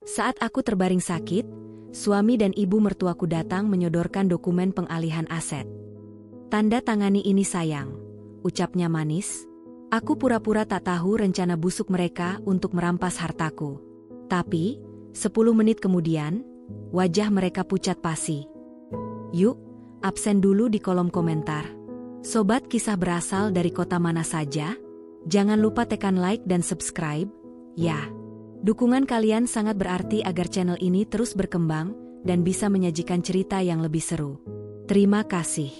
Saat aku terbaring sakit, suami dan ibu mertuaku datang menyodorkan dokumen pengalihan aset. Tanda tangani ini sayang, ucapnya manis. Aku pura-pura tak tahu rencana busuk mereka untuk merampas hartaku. Tapi, 10 menit kemudian, wajah mereka pucat pasi. Yuk, absen dulu di kolom komentar. Sobat kisah berasal dari kota mana saja? Jangan lupa tekan like dan subscribe, ya. Dukungan kalian sangat berarti agar channel ini terus berkembang dan bisa menyajikan cerita yang lebih seru. Terima kasih.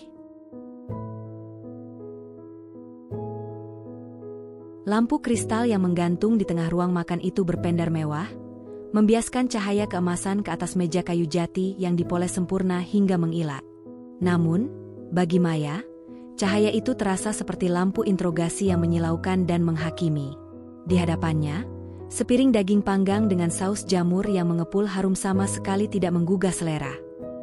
Lampu kristal yang menggantung di tengah ruang makan itu berpendar mewah, membiaskan cahaya keemasan ke atas meja kayu jati yang dipoles sempurna hingga mengilat. Namun, bagi Maya, cahaya itu terasa seperti lampu interogasi yang menyilaukan dan menghakimi. Di hadapannya, sepiring daging panggang dengan saus jamur yang mengepul harum sama sekali tidak menggugah selera.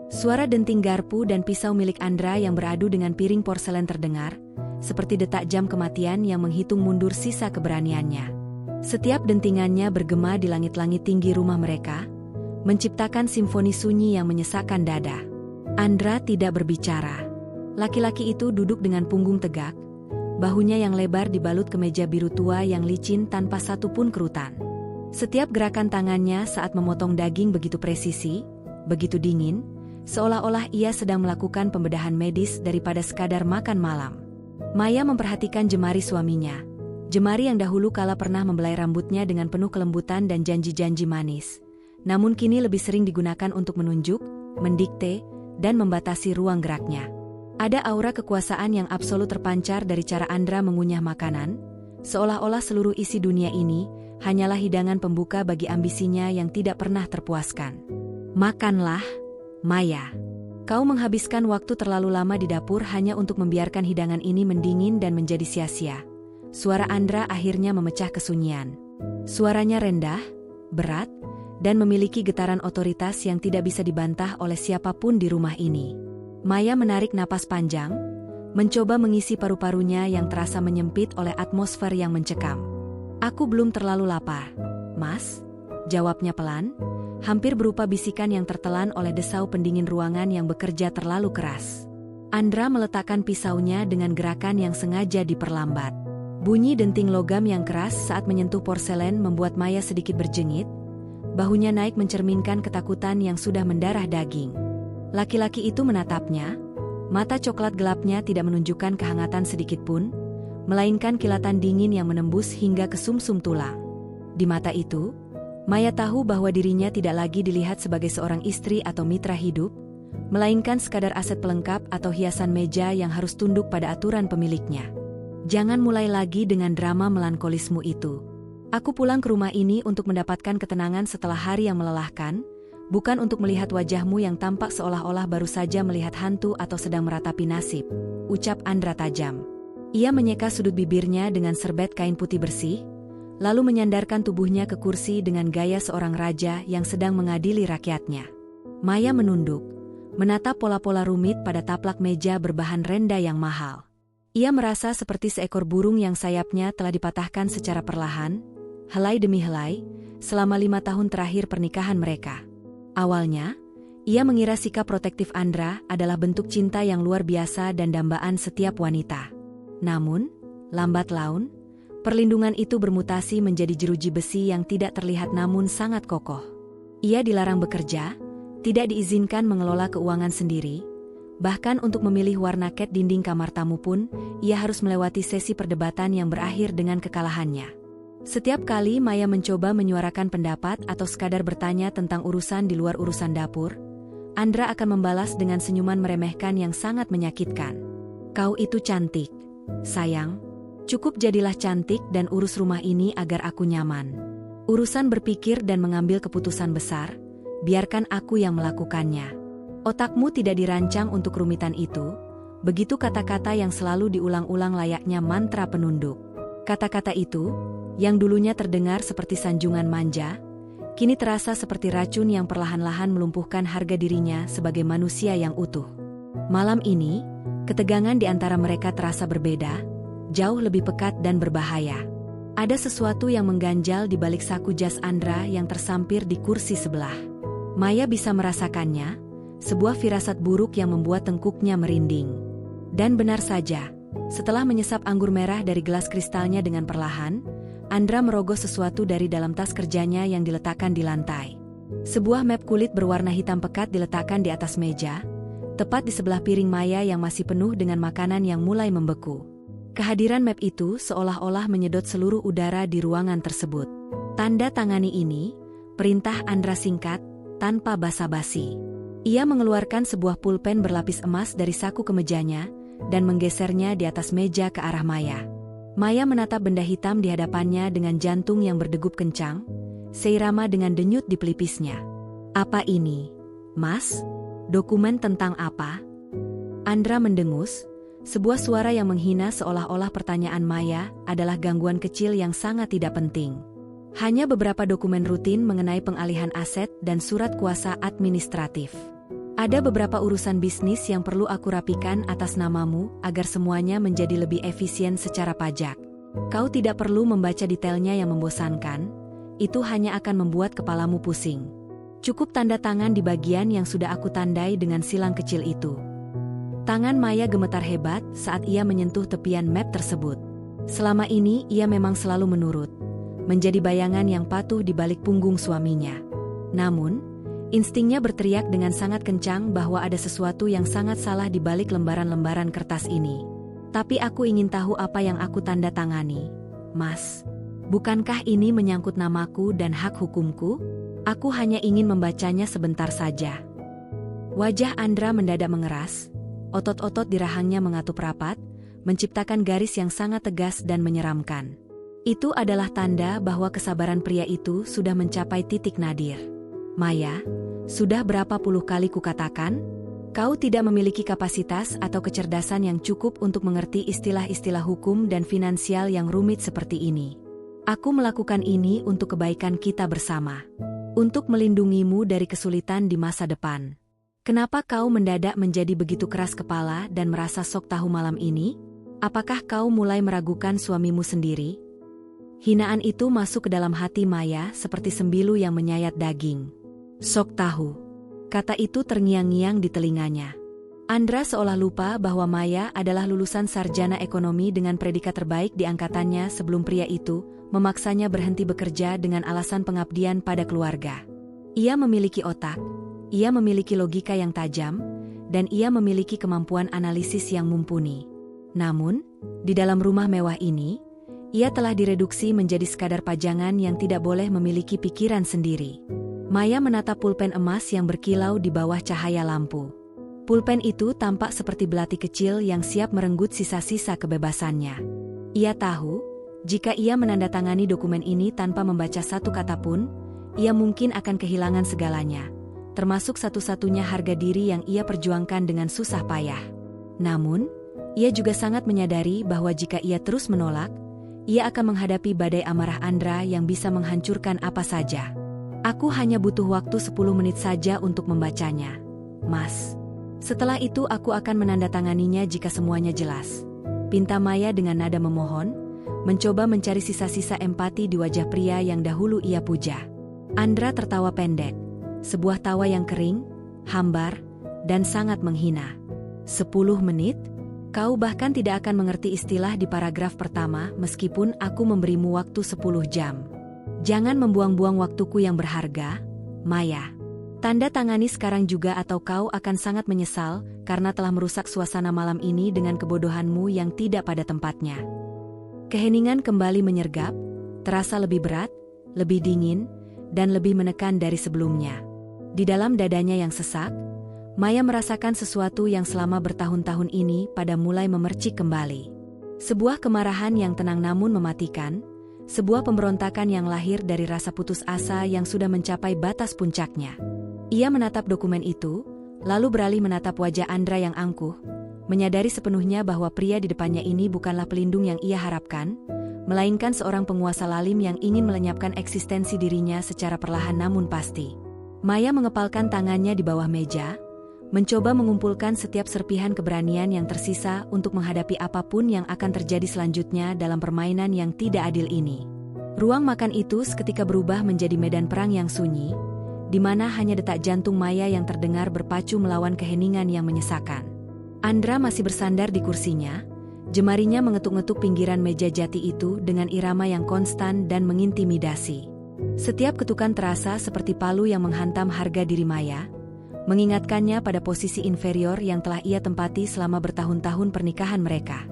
Suara denting garpu dan pisau milik Andra yang beradu dengan piring porselen terdengar, seperti detak jam kematian yang menghitung mundur sisa keberaniannya. Setiap dentingannya bergema di langit-langit tinggi rumah mereka, menciptakan simfoni sunyi yang menyesakkan dada. Andra tidak berbicara. Laki-laki itu duduk dengan punggung tegak, bahunya yang lebar dibalut kemeja biru tua yang licin tanpa satupun kerutan. Setiap gerakan tangannya saat memotong daging begitu presisi, begitu dingin, seolah-olah ia sedang melakukan pembedahan medis daripada sekadar makan malam. Maya memperhatikan jemari suaminya. Jemari yang dahulu kala pernah membelai rambutnya dengan penuh kelembutan dan janji-janji manis. Namun kini lebih sering digunakan untuk menunjuk, mendikte, dan membatasi ruang geraknya. Ada aura kekuasaan yang absolut terpancar dari cara Andra mengunyah makanan, seolah-olah seluruh isi dunia ini hanyalah hidangan pembuka bagi ambisinya yang tidak pernah terpuaskan. Makanlah, Maya. Kau menghabiskan waktu terlalu lama di dapur hanya untuk membiarkan hidangan ini mendingin dan menjadi sia-sia. Suara Andra akhirnya memecah kesunyian. Suaranya rendah, berat, dan memiliki getaran otoritas yang tidak bisa dibantah oleh siapapun di rumah ini. Maya menarik napas panjang, mencoba mengisi paru-parunya yang terasa menyempit oleh atmosfer yang mencekam. Aku belum terlalu lapar, Mas, jawabnya pelan, hampir berupa bisikan yang tertelan oleh desau pendingin ruangan yang bekerja terlalu keras. Andra meletakkan pisaunya dengan gerakan yang sengaja diperlambat. Bunyi denting logam yang keras saat menyentuh porselen membuat Maya sedikit berjengit, bahunya naik mencerminkan ketakutan yang sudah mendarah daging. Laki-laki itu menatapnya, mata coklat gelapnya tidak menunjukkan kehangatan sedikitpun, melainkan kilatan dingin yang menembus hingga ke sumsum tulang. Di mata itu, Maya tahu bahwa dirinya tidak lagi dilihat sebagai seorang istri atau mitra hidup, melainkan sekadar aset pelengkap atau hiasan meja yang harus tunduk pada aturan pemiliknya. Jangan mulai lagi dengan drama melankolismu itu. Aku pulang ke rumah ini untuk mendapatkan ketenangan setelah hari yang melelahkan, bukan untuk melihat wajahmu yang tampak seolah-olah baru saja melihat hantu atau sedang meratapi nasib, ucap Andra tajam. Ia menyeka sudut bibirnya dengan serbet kain putih bersih, lalu menyandarkan tubuhnya ke kursi dengan gaya seorang raja yang sedang mengadili rakyatnya. Maya menunduk, menatap pola-pola rumit pada taplak meja berbahan renda yang mahal. Ia merasa seperti seekor burung yang sayapnya telah dipatahkan secara perlahan, helai demi helai, selama 5 tahun terakhir pernikahan mereka. Awalnya, ia mengira sikap protektif Andra adalah bentuk cinta yang luar biasa dan dambaan setiap wanita. Namun, lambat laun, perlindungan itu bermutasi menjadi jeruji besi yang tidak terlihat namun sangat kokoh. Ia dilarang bekerja, tidak diizinkan mengelola keuangan sendiri, bahkan untuk memilih warna cat dinding kamar tamu pun, ia harus melewati sesi perdebatan yang berakhir dengan kekalahannya. Setiap kali Maya mencoba menyuarakan pendapat atau sekadar bertanya tentang urusan di luar urusan dapur, Andra akan membalas dengan senyuman meremehkan yang sangat menyakitkan. Kau itu cantik, sayang. Cukup jadilah cantik dan urus rumah ini agar aku nyaman. Urusan berpikir dan mengambil keputusan besar, biarkan aku yang melakukannya. Otakmu tidak dirancang untuk rumitan itu, begitu kata-kata yang selalu diulang-ulang layaknya mantra penunduk. Kata-kata itu, yang dulunya terdengar seperti sanjungan manja, kini terasa seperti racun yang perlahan-lahan melumpuhkan harga dirinya sebagai manusia yang utuh. Malam ini, ketegangan di antara mereka terasa berbeda, jauh lebih pekat dan berbahaya. Ada sesuatu yang mengganjal di balik saku jas Andra yang tersampir di kursi sebelah. Maya bisa merasakannya, sebuah firasat buruk yang membuat tengkuknya merinding. Dan benar saja, setelah menyesap anggur merah dari gelas kristalnya dengan perlahan, Andra merogoh sesuatu dari dalam tas kerjanya yang diletakkan di lantai. Sebuah map kulit berwarna hitam pekat diletakkan di atas meja, tepat di sebelah piring Maya yang masih penuh dengan makanan yang mulai membeku. Kehadiran map itu seolah-olah menyedot seluruh udara di ruangan tersebut. Tanda tangani ini, perintah Andra singkat, tanpa basa-basi. Ia mengeluarkan sebuah pulpen berlapis emas dari saku kemejanya, dan menggesernya di atas meja ke arah Maya. Maya menatap benda hitam di hadapannya dengan jantung yang berdegup kencang, seirama dengan denyut di pelipisnya. Apa ini, Mas? Dokumen tentang apa? Andra mendengus. Sebuah suara yang menghina seolah-olah pertanyaan Maya adalah gangguan kecil yang sangat tidak penting. Hanya beberapa dokumen rutin mengenai pengalihan aset dan surat kuasa administratif. Ada beberapa urusan bisnis yang perlu aku rapikan atas namamu agar semuanya menjadi lebih efisien secara pajak. Kau tidak perlu membaca detailnya yang membosankan, itu hanya akan membuat kepalamu pusing. Cukup tanda tangan di bagian yang sudah aku tandai dengan silang kecil itu. Tangan Maya gemetar hebat saat ia menyentuh tepian map tersebut. Selama ini ia memang selalu menurut, menjadi bayangan yang patuh di balik punggung suaminya. Namun, instingnya berteriak dengan sangat kencang bahwa ada sesuatu yang sangat salah di balik lembaran-lembaran kertas ini. Tapi aku ingin tahu apa yang aku tanda tangani, Mas. Bukankah ini menyangkut namaku dan hak hukumku? Aku hanya ingin membacanya sebentar saja. Wajah Andra mendadak mengeras. Otot-otot di rahangnya mengatup rapat, menciptakan garis yang sangat tegas dan menyeramkan. Itu adalah tanda bahwa kesabaran pria itu sudah mencapai titik nadir. Maya, sudah berapa puluh kali kukatakan, kau tidak memiliki kapasitas atau kecerdasan yang cukup untuk mengerti istilah-istilah hukum dan finansial yang rumit seperti ini. Aku melakukan ini untuk kebaikan kita bersama. Untuk melindungimu dari kesulitan di masa depan. Kenapa kau mendadak menjadi begitu keras kepala dan merasa sok tahu malam ini? Apakah kau mulai meragukan suamimu sendiri? Hinaan itu masuk ke dalam hati Maya seperti sembilu yang menyayat daging. Sok tahu. Kata itu terngiang-ngiang di telinganya. Andra seolah lupa bahwa Maya adalah lulusan sarjana ekonomi dengan predikat terbaik di angkatannya sebelum pria itu memaksanya berhenti bekerja dengan alasan pengabdian pada keluarga. Ia memiliki otak. Ia memiliki logika yang tajam, dan ia memiliki kemampuan analisis yang mumpuni. Namun, di dalam rumah mewah ini, ia telah direduksi menjadi sekadar pajangan yang tidak boleh memiliki pikiran sendiri. Maya menatap pulpen emas yang berkilau di bawah cahaya lampu. Pulpen itu tampak seperti belati kecil yang siap merenggut sisa-sisa kebebasannya. Ia tahu, jika ia menandatangani dokumen ini tanpa membaca satu kata pun, ia mungkin akan kehilangan segalanya. Termasuk satu-satunya harga diri yang ia perjuangkan dengan susah payah. Namun, ia juga sangat menyadari bahwa jika ia terus menolak, ia akan menghadapi badai amarah Andra yang bisa menghancurkan apa saja. Aku hanya butuh waktu 10 menit saja untuk membacanya, Mas. Setelah itu aku akan menandatanganinya jika semuanya jelas. Pinta Maya dengan nada memohon, mencoba mencari sisa-sisa empati di wajah pria yang dahulu ia puja. Andra tertawa pendek. Sebuah tawa yang kering, hambar, dan sangat menghina. 10 menit? Kau bahkan tidak akan mengerti istilah di paragraf pertama meskipun aku memberimu waktu 10 jam. Jangan membuang-buang waktuku yang berharga, Maya. Tanda tangani sekarang juga atau kau akan sangat menyesal karena telah merusak suasana malam ini dengan kebodohanmu yang tidak pada tempatnya. Keheningan kembali menyergap, terasa lebih berat, lebih dingin, dan lebih menekan dari sebelumnya. Di dalam dadanya yang sesak, Maya merasakan sesuatu yang selama bertahun-tahun ini pada mulai memercik kembali. Sebuah kemarahan yang tenang namun mematikan, sebuah pemberontakan yang lahir dari rasa putus asa yang sudah mencapai batas puncaknya. Ia menatap dokumen itu, lalu beralih menatap wajah Andra yang angkuh, menyadari sepenuhnya bahwa pria di depannya ini bukanlah pelindung yang ia harapkan, melainkan seorang penguasa lalim yang ingin melenyapkan eksistensi dirinya secara perlahan namun pasti. Maya mengepalkan tangannya di bawah meja, mencoba mengumpulkan setiap serpihan keberanian yang tersisa untuk menghadapi apapun yang akan terjadi selanjutnya dalam permainan yang tidak adil ini. Ruang makan itu seketika berubah menjadi medan perang yang sunyi, di mana hanya detak jantung Maya yang terdengar berpacu melawan keheningan yang menyesakan. Andra masih bersandar di kursinya, jemarinya mengetuk-ngetuk pinggiran meja jati itu dengan irama yang konstan dan mengintimidasi. Setiap ketukan terasa seperti palu yang menghantam harga diri Maya, mengingatkannya pada posisi inferior yang telah ia tempati selama bertahun-tahun pernikahan mereka.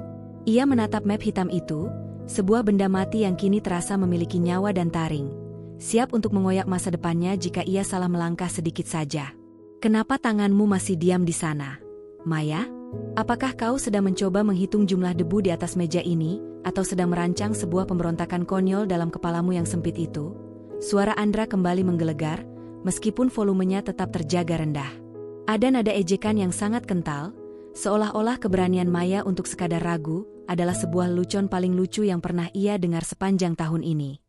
Ia menatap map hitam itu, sebuah benda mati yang kini terasa memiliki nyawa dan taring, siap untuk mengoyak masa depannya jika ia salah melangkah sedikit saja. Kenapa tanganmu masih diam di sana, Maya? Apakah kau sedang mencoba menghitung jumlah debu di atas meja ini, atau sedang merancang sebuah pemberontakan konyol dalam kepalamu yang sempit itu? Suara Andra kembali menggelegar, meskipun volumenya tetap terjaga rendah. Ada nada ejekan yang sangat kental, seolah-olah keberanian Maya untuk sekadar ragu adalah sebuah lelucon paling lucu yang pernah ia dengar sepanjang tahun ini.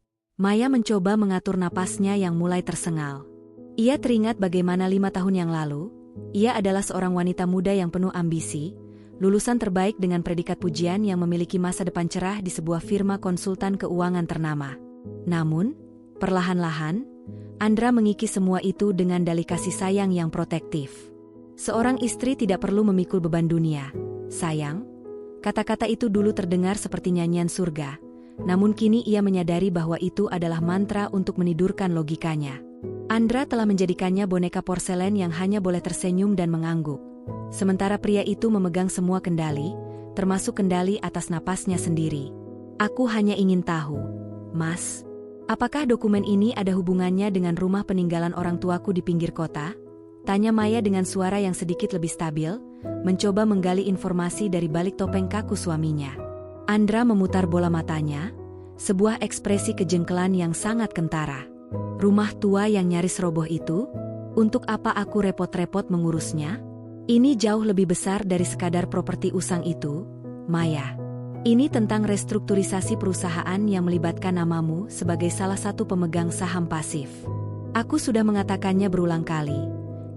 Maya mencoba mengatur napasnya yang mulai tersengal. Ia teringat bagaimana 5 tahun yang lalu, ia adalah seorang wanita muda yang penuh ambisi, lulusan terbaik dengan predikat pujian yang memiliki masa depan cerah di sebuah firma konsultan keuangan ternama. Namun, perlahan-lahan, Andra mengikis semua itu dengan dalih kasih sayang yang protektif. Seorang istri tidak perlu memikul beban dunia, sayang. Kata-kata itu dulu terdengar seperti nyanyian surga, namun kini ia menyadari bahwa itu adalah mantra untuk menidurkan logikanya. Andra telah menjadikannya boneka porselen yang hanya boleh tersenyum dan mengangguk. Sementara pria itu memegang semua kendali, termasuk kendali atas napasnya sendiri. Aku hanya ingin tahu, Mas, apakah dokumen ini ada hubungannya dengan rumah peninggalan orang tuaku di pinggir kota? Tanya Maya dengan suara yang sedikit lebih stabil, mencoba menggali informasi dari balik topeng kaku suaminya. Andra memutar bola matanya, sebuah ekspresi kejengkelan yang sangat kentara. Rumah tua yang nyaris roboh itu? Untuk apa aku repot-repot mengurusnya? Ini jauh lebih besar dari sekadar properti usang itu, Maya. Ini tentang restrukturisasi perusahaan yang melibatkan namamu sebagai salah satu pemegang saham pasif. Aku sudah mengatakannya berulang kali,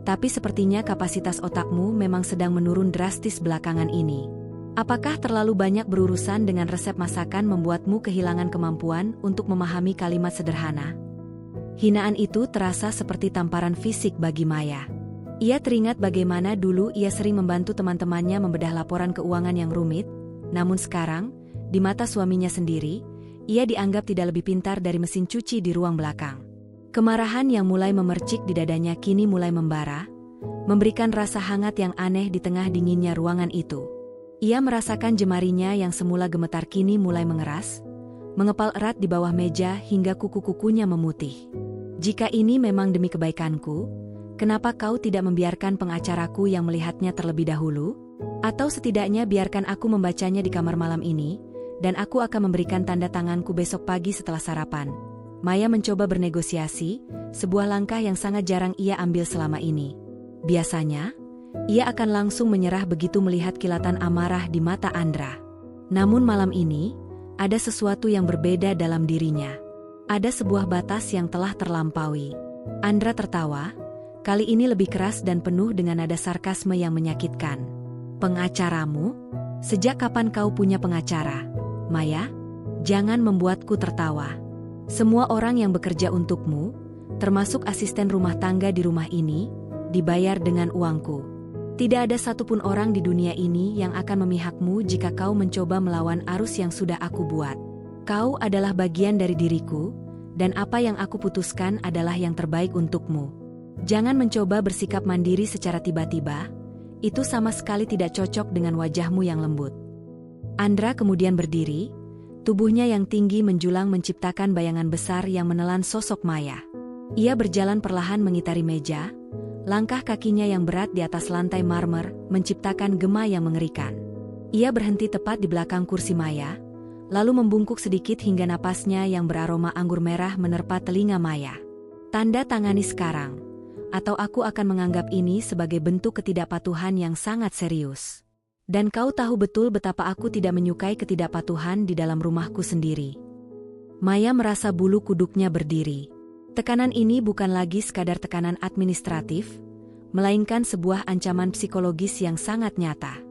tapi sepertinya kapasitas otakmu memang sedang menurun drastis belakangan ini. Apakah terlalu banyak berurusan dengan resep masakan membuatmu kehilangan kemampuan untuk memahami kalimat sederhana? Hinaan itu terasa seperti tamparan fisik bagi Maya. Ia teringat bagaimana dulu ia sering membantu teman-temannya membedah laporan keuangan yang rumit, namun sekarang, di mata suaminya sendiri, ia dianggap tidak lebih pintar dari mesin cuci di ruang belakang. Kemarahan yang mulai memercik di dadanya kini mulai membara, memberikan rasa hangat yang aneh di tengah dinginnya ruangan itu. Ia merasakan jemarinya yang semula gemetar kini mulai mengeras, mengepal erat di bawah meja hingga kuku-kukunya memutih. Jika ini memang demi kebaikanku, kenapa kau tidak membiarkan pengacaraku yang melihatnya terlebih dahulu? Atau setidaknya biarkan aku membacanya di kamar malam ini, dan aku akan memberikan tanda tanganku besok pagi setelah sarapan. Maya mencoba bernegosiasi, sebuah langkah yang sangat jarang ia ambil selama ini. Biasanya, ia akan langsung menyerah begitu melihat kilatan amarah di mata Andra. Namun malam ini, ada sesuatu yang berbeda dalam dirinya. Ada sebuah batas yang telah terlampaui. Andra tertawa, kali ini lebih keras dan penuh dengan nada sarkasme yang menyakitkan. Pengacaramu? Sejak kapan kau punya pengacara, Maya? Jangan membuatku tertawa. Semua orang yang bekerja untukmu, termasuk asisten rumah tangga di rumah ini, dibayar dengan uangku. Tidak ada satupun orang di dunia ini yang akan memihakmu jika kau mencoba melawan arus yang sudah aku buat. Kau adalah bagian dari diriku, dan apa yang aku putuskan adalah yang terbaik untukmu. Jangan mencoba bersikap mandiri secara tiba-tiba, itu sama sekali tidak cocok dengan wajahmu yang lembut. Andra kemudian berdiri, tubuhnya yang tinggi menjulang menciptakan bayangan besar yang menelan sosok Maya. Ia berjalan perlahan mengitari meja, langkah kakinya yang berat di atas lantai marmer menciptakan gema yang mengerikan. Ia berhenti tepat di belakang kursi Maya, lalu membungkuk sedikit hingga napasnya yang beraroma anggur merah menerpa telinga Maya. Tanda tangani sekarang, atau aku akan menganggap ini sebagai bentuk ketidakpatuhan yang sangat serius. Dan kau tahu betul betapa aku tidak menyukai ketidakpatuhan di dalam rumahku sendiri. Maya merasa bulu kuduknya berdiri. Tekanan ini bukan lagi sekadar tekanan administratif, melainkan sebuah ancaman psikologis yang sangat nyata.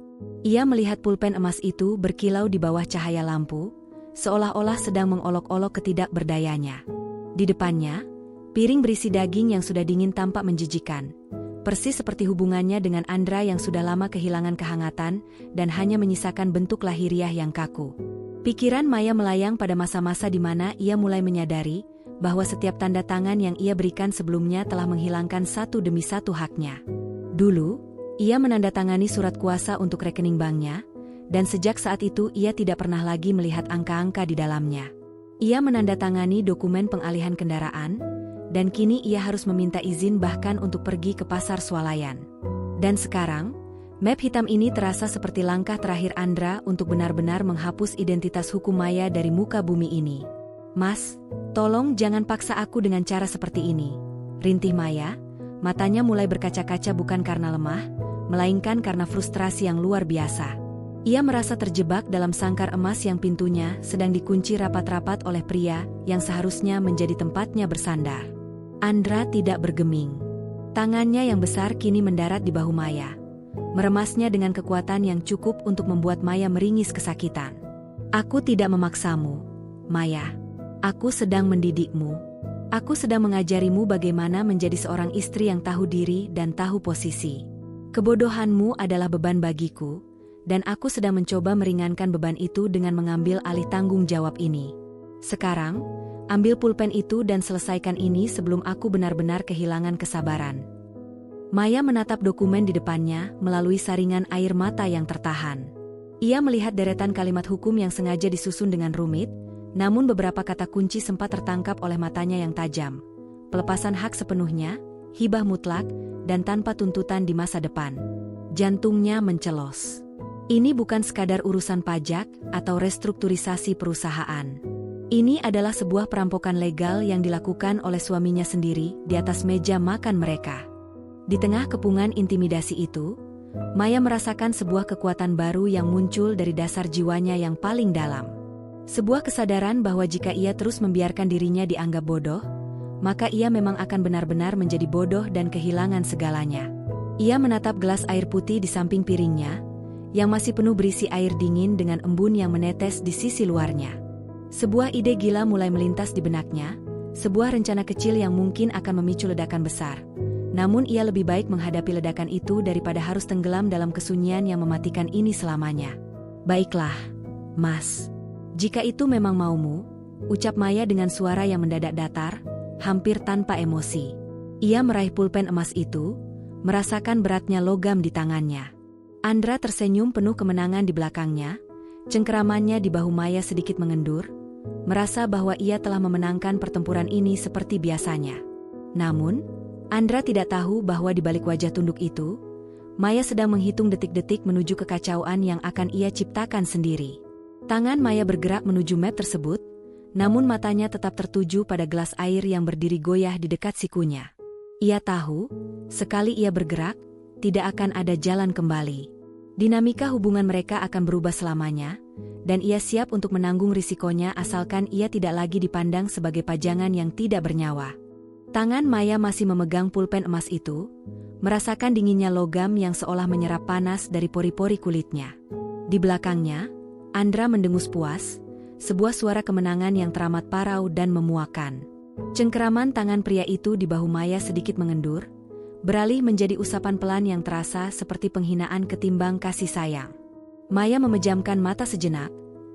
Ia melihat pulpen emas itu berkilau di bawah cahaya lampu, seolah-olah sedang mengolok-olok ketidakberdayanya. Di depannya, piring berisi daging yang sudah dingin tampak menjijikan, persis seperti hubungannya dengan Andra yang sudah lama kehilangan kehangatan dan hanya menyisakan bentuk lahiriah yang kaku. Pikiran Maya melayang pada masa-masa di mana ia mulai menyadari bahwa setiap tanda tangan yang ia berikan sebelumnya telah menghilangkan satu demi satu haknya. Dulu, ia menandatangani surat kuasa untuk rekening banknya, dan sejak saat itu ia tidak pernah lagi melihat angka-angka di dalamnya. Ia menandatangani dokumen pengalihan kendaraan, dan kini ia harus meminta izin bahkan untuk pergi ke pasar swalayan. Dan sekarang, map hitam ini terasa seperti langkah terakhir Andra untuk benar-benar menghapus identitas hukum Maya dari muka bumi ini. "Mas, tolong jangan paksa aku dengan cara seperti ini," rintih Maya. Matanya mulai berkaca-kaca bukan karena lemah, melainkan karena frustrasi yang luar biasa. Ia merasa terjebak dalam sangkar emas yang pintunya sedang dikunci rapat-rapat oleh pria yang seharusnya menjadi tempatnya bersandar. Andra tidak bergeming. Tangannya yang besar kini mendarat di bahu Maya, meremasnya dengan kekuatan yang cukup untuk membuat Maya meringis kesakitan. "Aku tidak memaksamu, Maya. Aku sedang mendidikmu. Aku sedang mengajarimu bagaimana menjadi seorang istri yang tahu diri dan tahu posisi. Kebodohanmu adalah beban bagiku, dan aku sedang mencoba meringankan beban itu dengan mengambil alih tanggung jawab ini. Sekarang, ambil pulpen itu dan selesaikan ini sebelum aku benar-benar kehilangan kesabaran." Maya menatap dokumen di depannya melalui saringan air mata yang tertahan. Ia melihat deretan kalimat hukum yang sengaja disusun dengan rumit, namun beberapa kata kunci sempat tertangkap oleh matanya yang tajam. Pelepasan hak sepenuhnya, hibah mutlak, dan tanpa tuntutan di masa depan. Jantungnya mencelos. Ini bukan sekadar urusan pajak atau restrukturisasi perusahaan. Ini adalah sebuah perampokan legal yang dilakukan oleh suaminya sendiri di atas meja makan mereka. Di tengah kepungan intimidasi itu, Maya merasakan sebuah kekuatan baru yang muncul dari dasar jiwanya yang paling dalam. Sebuah kesadaran bahwa jika ia terus membiarkan dirinya dianggap bodoh, maka ia memang akan benar-benar menjadi bodoh dan kehilangan segalanya. Ia menatap gelas air putih di samping piringnya, yang masih penuh berisi air dingin dengan embun yang menetes di sisi luarnya. Sebuah ide gila mulai melintas di benaknya, sebuah rencana kecil yang mungkin akan memicu ledakan besar. Namun ia lebih baik menghadapi ledakan itu daripada harus tenggelam dalam kesunyian yang mematikan ini selamanya. "Baiklah, Mas. Jika itu memang maumu," ucap Maya dengan suara yang mendadak datar, hampir tanpa emosi. Ia meraih pulpen emas itu, merasakan beratnya logam di tangannya. Andra tersenyum penuh kemenangan di belakangnya, cengkeramannya di bahu Maya sedikit mengendur, merasa bahwa ia telah memenangkan pertempuran ini seperti biasanya. Namun, Andra tidak tahu bahwa di balik wajah tunduk itu, Maya sedang menghitung detik-detik menuju kekacauan yang akan ia ciptakan sendiri. Tangan Maya bergerak menuju map tersebut, namun matanya tetap tertuju pada gelas air yang berdiri goyah di dekat sikunya. Ia tahu, sekali ia bergerak, tidak akan ada jalan kembali. Dinamika hubungan mereka akan berubah selamanya, dan ia siap untuk menanggung risikonya asalkan ia tidak lagi dipandang sebagai pajangan yang tidak bernyawa. Tangan Maya masih memegang pulpen emas itu, merasakan dinginnya logam yang seolah menyerap panas dari pori-pori kulitnya. Di belakangnya, Andra mendengus puas, sebuah suara kemenangan yang teramat parau dan memuakan. Cengkeraman tangan pria itu di bahu Maya sedikit mengendur, beralih menjadi usapan pelan yang terasa seperti penghinaan ketimbang kasih sayang. Maya memejamkan mata sejenak,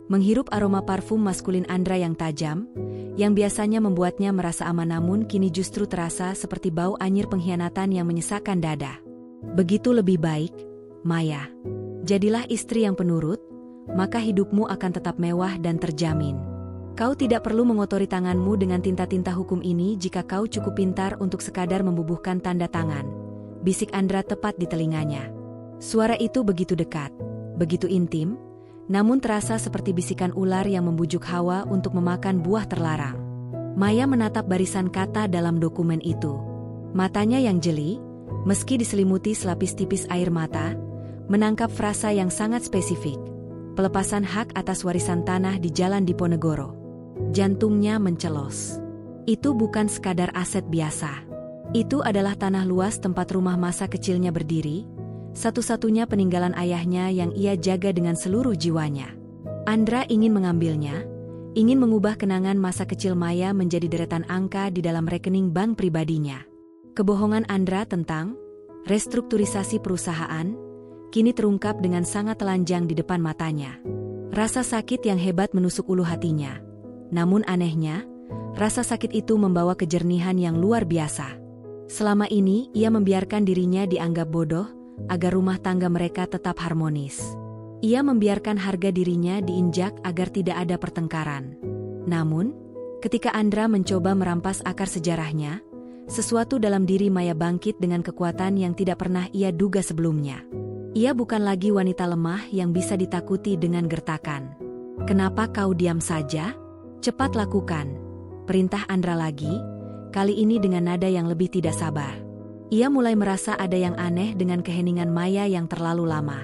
menghirup aroma parfum maskulin Andra yang tajam, yang biasanya membuatnya merasa aman namun kini justru terasa seperti bau anyir pengkhianatan yang menyesakkan dada. "Begitu lebih baik, Maya. Jadilah istri yang penurut, maka hidupmu akan tetap mewah dan terjamin. Kau tidak perlu mengotori tanganmu dengan tinta-tinta hukum ini jika kau cukup pintar untuk sekadar membubuhkan tanda tangan," bisik Andra tepat di telinganya. Suara itu begitu dekat, begitu intim, namun terasa seperti bisikan ular yang membujuk Hawa untuk memakan buah terlarang. Maya menatap barisan kata dalam dokumen itu. Matanya yang jeli, meski diselimuti selapis tipis air mata, menangkap frasa yang sangat spesifik. Pelepasan hak atas warisan tanah di Jalan Diponegoro. Jantungnya mencelos. Itu bukan sekadar aset biasa. Itu adalah tanah luas tempat rumah masa kecilnya berdiri, satu-satunya peninggalan ayahnya yang ia jaga dengan seluruh jiwanya. Andra ingin mengambilnya, ingin mengubah kenangan masa kecil Maya menjadi deretan angka di dalam rekening bank pribadinya. Kebohongan Andra tentang restrukturisasi perusahaan kini terungkap dengan sangat telanjang di depan matanya. Rasa sakit yang hebat menusuk ulu hatinya. Namun anehnya, rasa sakit itu membawa kejernihan yang luar biasa. Selama ini, ia membiarkan dirinya dianggap bodoh agar rumah tangga mereka tetap harmonis. Ia membiarkan harga dirinya diinjak agar tidak ada pertengkaran. Namun, ketika Andra mencoba merampas akar sejarahnya, sesuatu dalam diri Maya bangkit dengan kekuatan yang tidak pernah ia duga sebelumnya. Ia bukan lagi wanita lemah yang bisa ditakuti dengan gertakan. "Kenapa kau diam saja? Cepat lakukan," perintah Andra lagi, kali ini dengan nada yang lebih tidak sabar. Ia mulai merasa ada yang aneh dengan keheningan Maya yang terlalu lama.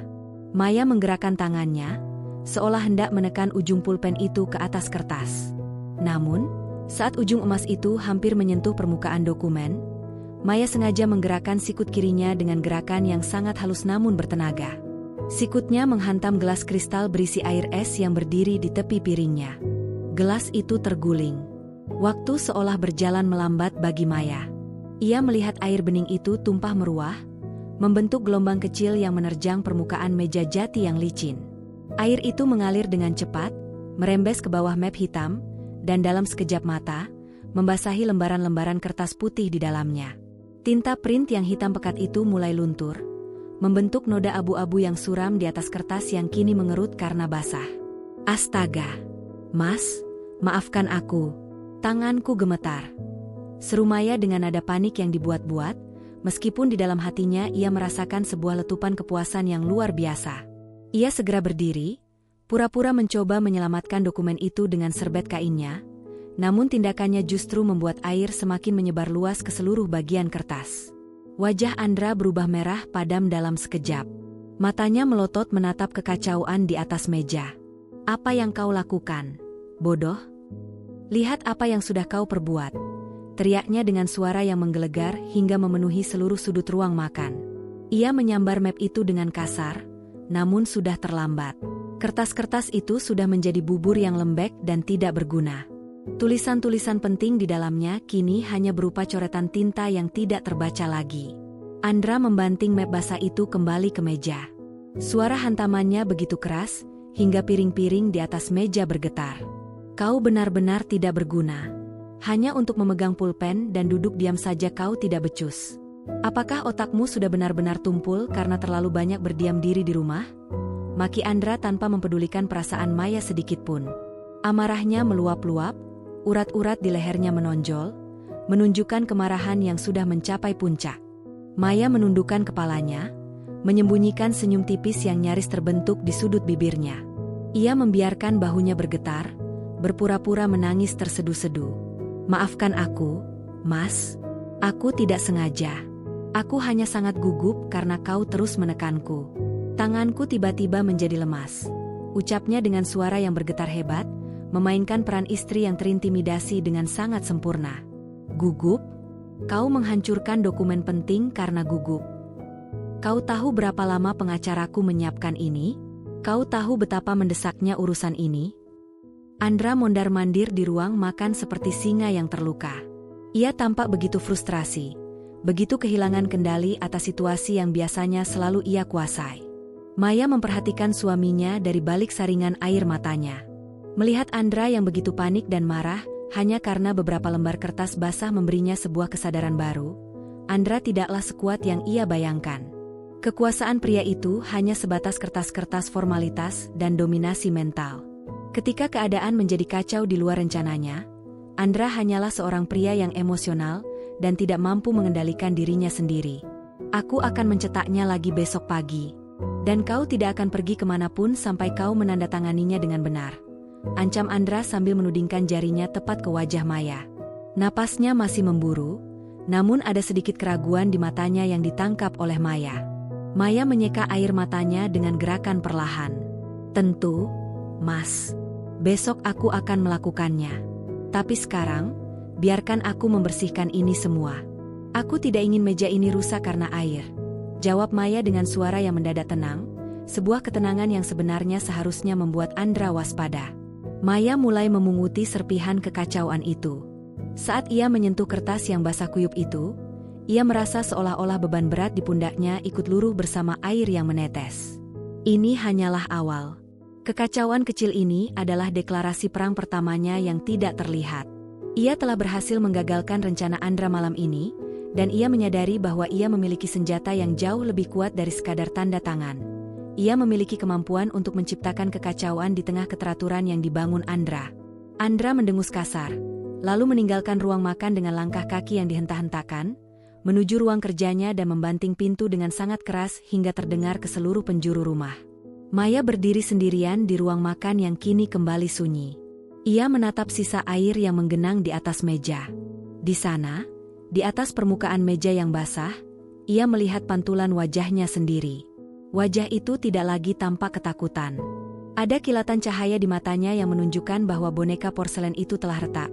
Maya menggerakkan tangannya, seolah hendak menekan ujung pulpen itu ke atas kertas. Namun, saat ujung emas itu hampir menyentuh permukaan dokumen, Maya sengaja menggerakkan sikut kirinya dengan gerakan yang sangat halus namun bertenaga. Sikutnya menghantam gelas kristal berisi air es yang berdiri di tepi piringnya. Gelas itu terguling. Waktu seolah berjalan melambat bagi Maya. Ia melihat air bening itu tumpah meruah, membentuk gelombang kecil yang menerjang permukaan meja jati yang licin. Air itu mengalir dengan cepat, merembes ke bawah map hitam, dan dalam sekejap mata, membasahi lembaran-lembaran kertas putih di dalamnya. Tinta print yang hitam pekat itu mulai luntur, membentuk noda abu-abu yang suram di atas kertas yang kini mengerut karena basah. "Astaga! Mas, maafkan aku." Tanganku gemetar. Seru Maya dengan nada panik yang dibuat-buat, meskipun di dalam hatinya ia merasakan sebuah letupan kepuasan yang luar biasa. Ia segera berdiri, pura-pura mencoba menyelamatkan dokumen itu dengan serbet kainnya, namun tindakannya justru membuat air semakin menyebar luas ke seluruh bagian kertas. Wajah Andra berubah merah padam dalam sekejap. Matanya melotot menatap kekacauan di atas meja. "Apa yang kau lakukan, bodoh? Lihat apa yang sudah kau perbuat," teriaknya dengan suara yang menggelegar hingga memenuhi seluruh sudut ruang makan. Ia menyambar map itu dengan kasar, namun sudah terlambat. Kertas-kertas itu sudah menjadi bubur yang lembek dan tidak berguna. Tulisan-tulisan penting di dalamnya kini hanya berupa coretan tinta yang tidak terbaca lagi. Andra membanting map basah itu kembali ke meja. Suara hantamannya begitu keras, hingga piring-piring di atas meja bergetar. "Kau benar-benar tidak berguna. Hanya untuk memegang pulpen dan duduk diam saja kau tidak becus. Apakah otakmu sudah benar-benar tumpul karena terlalu banyak berdiam diri di rumah?" Maki Andra tanpa mempedulikan perasaan Maya sedikitpun. Amarahnya meluap-luap, urat-urat di lehernya menonjol, menunjukkan kemarahan yang sudah mencapai puncak. Maya menundukkan kepalanya, menyembunyikan senyum tipis yang nyaris terbentuk di sudut bibirnya. Ia membiarkan bahunya bergetar, berpura-pura menangis tersedu-sedu. "Maafkan aku, Mas. Aku tidak sengaja. Aku hanya sangat gugup karena kau terus menekanku." Tanganku tiba-tiba menjadi lemas, ucapnya dengan suara yang bergetar hebat, memainkan peran istri yang terintimidasi dengan sangat sempurna. "Gugup? Kau menghancurkan dokumen penting karena gugup. Kau tahu berapa lama pengacaraku menyiapkan ini? Kau tahu betapa mendesaknya urusan ini?" Andra mondar-mandir di ruang makan seperti singa yang terluka. Ia tampak begitu frustrasi, begitu kehilangan kendali atas situasi yang biasanya selalu ia kuasai. Maya memperhatikan suaminya dari balik saringan air matanya. Melihat Andra yang begitu panik dan marah, hanya karena beberapa lembar kertas basah memberinya sebuah kesadaran baru, Andra tidaklah sekuat yang ia bayangkan. Kekuasaan pria itu hanya sebatas kertas-kertas formalitas dan dominasi mental. Ketika keadaan menjadi kacau di luar rencananya, Andra hanyalah seorang pria yang emosional dan tidak mampu mengendalikan dirinya sendiri. "Aku akan mencetaknya lagi besok pagi. Dan kau tidak akan pergi kemanapun sampai kau menandatanganinya dengan benar," ancam Andra sambil menudingkan jarinya tepat ke wajah Maya. Napasnya masih memburu, namun ada sedikit keraguan di matanya yang ditangkap oleh Maya. Maya menyeka air matanya dengan gerakan perlahan. "Tentu, Mas. Besok aku akan melakukannya. Tapi sekarang, biarkan aku membersihkan ini semua. Aku tidak ingin meja ini rusak karena air, jawab Maya dengan suara yang mendadak tenang, sebuah ketenangan yang sebenarnya seharusnya membuat Andra waspada. Maya mulai memunguti serpihan kekacauan itu. Saat ia menyentuh kertas yang basah kuyup itu, ia merasa seolah-olah beban berat di pundaknya ikut luruh bersama air yang menetes. Ini hanyalah awal. Kekacauan kecil ini adalah deklarasi perang pertamanya yang tidak terlihat. Ia telah berhasil menggagalkan rencana Andra malam ini, dan ia menyadari bahwa ia memiliki senjata yang jauh lebih kuat dari sekadar tanda tangan. Ia memiliki kemampuan untuk menciptakan kekacauan di tengah keteraturan yang dibangun Andra. Andra mendengus kasar, lalu meninggalkan ruang makan dengan langkah kaki yang dihentak-hentakan, menuju ruang kerjanya dan membanting pintu dengan sangat keras hingga terdengar ke seluruh penjuru rumah. Maya berdiri sendirian di ruang makan yang kini kembali sunyi. Ia menatap sisa air yang menggenang di atas meja. Di sana, di atas permukaan meja yang basah, ia melihat pantulan wajahnya sendiri. Wajah itu tidak lagi tampak ketakutan. Ada kilatan cahaya di matanya yang menunjukkan bahwa boneka porselen itu telah retak.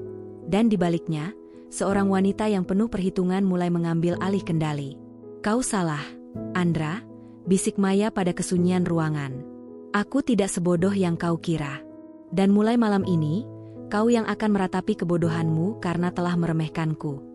Dan di baliknya, seorang wanita yang penuh perhitungan mulai mengambil alih kendali. "Kau salah, Andra," bisik Maya pada kesunyian ruangan. "Aku tidak sebodoh yang kau kira. Dan mulai malam ini, kau yang akan meratapi kebodohanmu karena telah meremehkanku."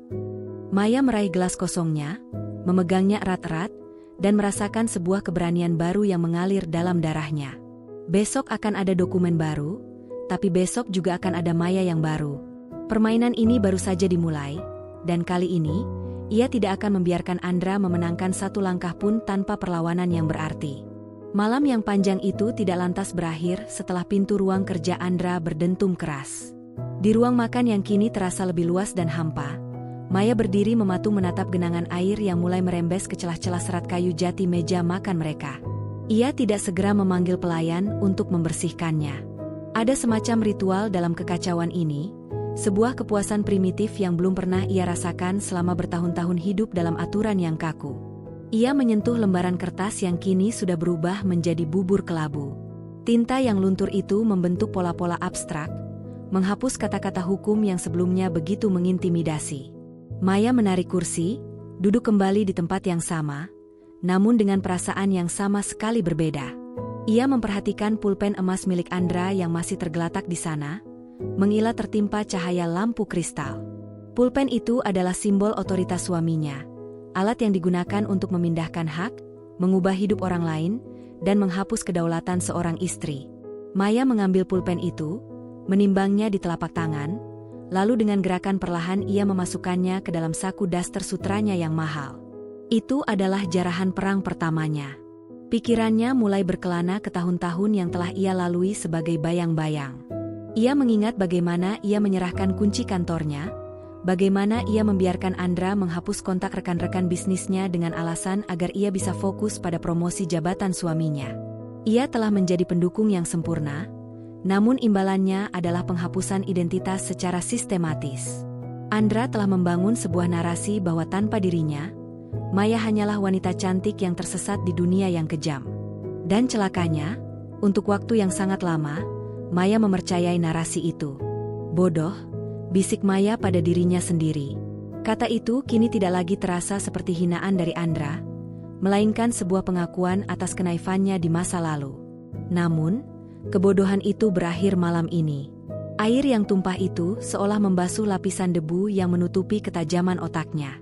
Maya meraih gelas kosongnya, memegangnya erat-erat, dan merasakan sebuah keberanian baru yang mengalir dalam darahnya. Besok akan ada dokumen baru, tapi besok juga akan ada Maya yang baru. Permainan ini baru saja dimulai, dan kali ini, ia tidak akan membiarkan Andra memenangkan satu langkah pun tanpa perlawanan yang berarti. Malam yang panjang itu tidak lantas berakhir setelah pintu ruang kerja Andra berdentum keras. Di ruang makan yang kini terasa lebih luas dan hampa, Maya berdiri mematung menatap genangan air yang mulai merembes ke celah-celah serat kayu jati meja makan mereka. Ia tidak segera memanggil pelayan untuk membersihkannya. Ada semacam ritual dalam kekacauan ini, sebuah kepuasan primitif yang belum pernah ia rasakan selama bertahun-tahun hidup dalam aturan yang kaku. Ia menyentuh lembaran kertas yang kini sudah berubah menjadi bubur kelabu. Tinta yang luntur itu membentuk pola-pola abstrak, menghapus kata-kata hukum yang sebelumnya begitu mengintimidasi. Maya menarik kursi, duduk kembali di tempat yang sama, namun dengan perasaan yang sama sekali berbeda. Ia memperhatikan pulpen emas milik Andra yang masih tergeletak di sana, mengilat tertimpa cahaya lampu kristal. Pulpen itu adalah simbol otoritas suaminya, alat yang digunakan untuk memindahkan hak, mengubah hidup orang lain, dan menghapus kedaulatan seorang istri. Maya mengambil pulpen itu, menimbangnya di telapak tangan, lalu dengan gerakan perlahan ia memasukkannya ke dalam saku daster sutranya yang mahal. Itu adalah jarahan perang pertamanya. Pikirannya mulai berkelana ke tahun-tahun yang telah ia lalui sebagai bayang-bayang. Ia mengingat bagaimana ia menyerahkan kunci kantornya, bagaimana ia membiarkan Andra menghapus kontak rekan-rekan bisnisnya dengan alasan agar ia bisa fokus pada promosi jabatan suaminya. Ia telah menjadi pendukung yang sempurna, namun imbalannya adalah penghapusan identitas secara sistematis. Andra telah membangun sebuah narasi bahwa tanpa dirinya, Maya hanyalah wanita cantik yang tersesat di dunia yang kejam. Dan celakanya, untuk waktu yang sangat lama, Maya mempercayai narasi itu. "Bodoh," bisik Maya pada dirinya sendiri. Kata itu kini tidak lagi terasa seperti hinaan dari Andra, melainkan sebuah pengakuan atas kenaifannya di masa lalu. Namun, kebodohan itu berakhir malam ini. Air yang tumpah itu seolah membasuh lapisan debu yang menutupi ketajaman otaknya.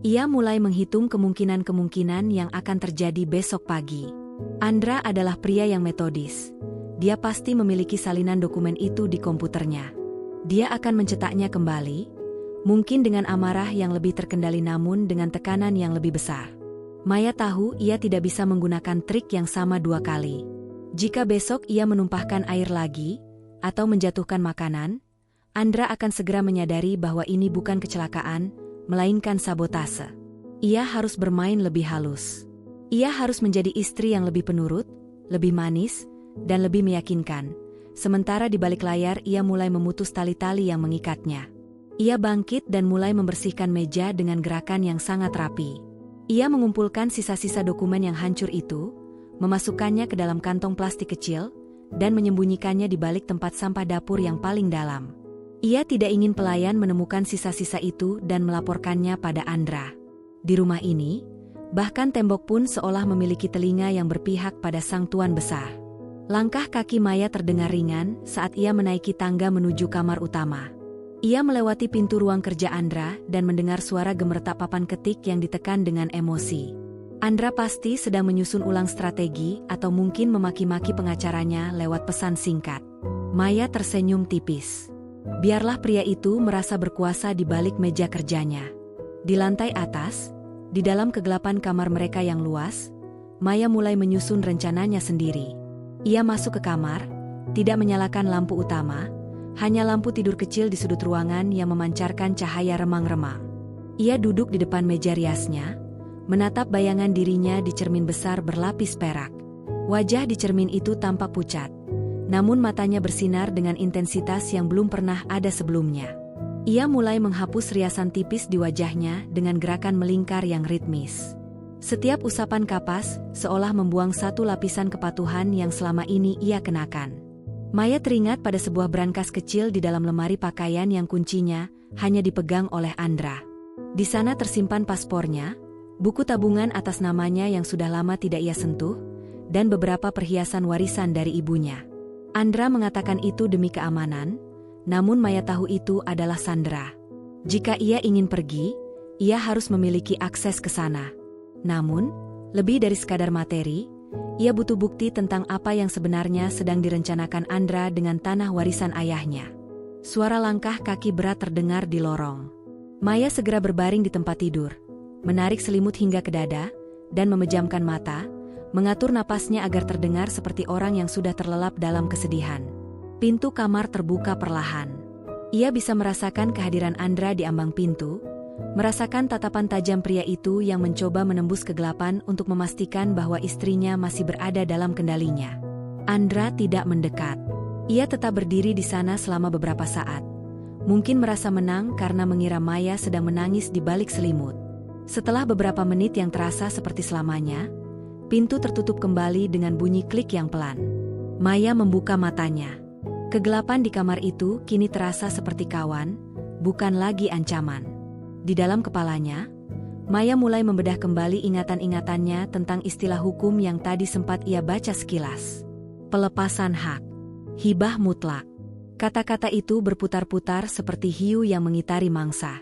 Ia mulai menghitung kemungkinan-kemungkinan yang akan terjadi besok pagi. Andra adalah pria yang metodis. Dia pasti memiliki salinan dokumen itu di komputernya. Dia akan mencetaknya kembali, mungkin dengan amarah yang lebih terkendali namun dengan tekanan yang lebih besar. Maya tahu ia tidak bisa menggunakan trik yang sama dua kali. Jika besok ia menumpahkan air lagi, atau menjatuhkan makanan, Andra akan segera menyadari bahwa ini bukan kecelakaan, melainkan sabotase. Ia harus bermain lebih halus. Ia harus menjadi istri yang lebih penurut, lebih manis, dan lebih meyakinkan. Sementara di balik layar ia mulai memutus tali-tali yang mengikatnya. Ia bangkit dan mulai membersihkan meja dengan gerakan yang sangat rapi. Ia mengumpulkan sisa-sisa dokumen yang hancur itu, memasukkannya ke dalam kantong plastik kecil, dan menyembunyikannya di balik tempat sampah dapur yang paling dalam. Ia tidak ingin pelayan menemukan sisa-sisa itu dan melaporkannya pada Andra. Di rumah ini, bahkan tembok pun seolah memiliki telinga yang berpihak pada sang tuan besar. Langkah kaki Maya terdengar ringan saat ia menaiki tangga menuju kamar utama. Ia melewati pintu ruang kerja Andra dan mendengar suara gemeretak papan ketik yang ditekan dengan emosi. Andra pasti sedang menyusun ulang strategi atau mungkin memaki-maki pengacaranya lewat pesan singkat. Maya tersenyum tipis. Biarlah pria itu merasa berkuasa di balik meja kerjanya. Di lantai atas, di dalam kegelapan kamar mereka yang luas, Maya mulai menyusun rencananya sendiri. Ia masuk ke kamar, tidak menyalakan lampu utama, hanya lampu tidur kecil di sudut ruangan yang memancarkan cahaya remang-remang. Ia duduk di depan meja riasnya, menatap bayangan dirinya di cermin besar berlapis perak. Wajah di cermin itu tampak pucat, namun matanya bersinar dengan intensitas yang belum pernah ada sebelumnya. Ia mulai menghapus riasan tipis di wajahnya dengan gerakan melingkar yang ritmis. Setiap usapan kapas seolah membuang satu lapisan kepatuhan yang selama ini ia kenakan. Maya teringat pada sebuah brankas kecil di dalam lemari pakaian yang kuncinya hanya dipegang oleh Andra. Di sana tersimpan paspornya, buku tabungan atas namanya yang sudah lama tidak ia sentuh, dan beberapa perhiasan warisan dari ibunya. Andra mengatakan itu demi keamanan, namun Maya tahu itu adalah Sandra. Jika ia ingin pergi, ia harus memiliki akses ke sana. Namun, lebih dari sekadar materi, ia butuh bukti tentang apa yang sebenarnya sedang direncanakan Andra dengan tanah warisan ayahnya. Suara langkah kaki berat terdengar di lorong. Maya segera berbaring di tempat tidur, menarik selimut hingga ke dada, dan memejamkan mata, mengatur napasnya agar terdengar seperti orang yang sudah terlelap dalam kesedihan. Pintu kamar terbuka perlahan. Ia bisa merasakan kehadiran Andra di ambang pintu, merasakan tatapan tajam pria itu yang mencoba menembus kegelapan untuk memastikan bahwa istrinya masih berada dalam kendalinya. Andra tidak mendekat. Ia tetap berdiri di sana selama beberapa saat. Mungkin merasa menang karena mengira Maya sedang menangis di balik selimut. Setelah beberapa menit yang terasa seperti selamanya, pintu tertutup kembali dengan bunyi klik yang pelan. Maya membuka matanya. Kegelapan di kamar itu kini terasa seperti kawan, bukan lagi ancaman. Di dalam kepalanya, Maya mulai membedah kembali ingatan-ingatannya tentang istilah hukum yang tadi sempat ia baca sekilas. Pelepasan hak, hibah mutlak. Kata-kata itu berputar-putar seperti hiu yang mengitari mangsa.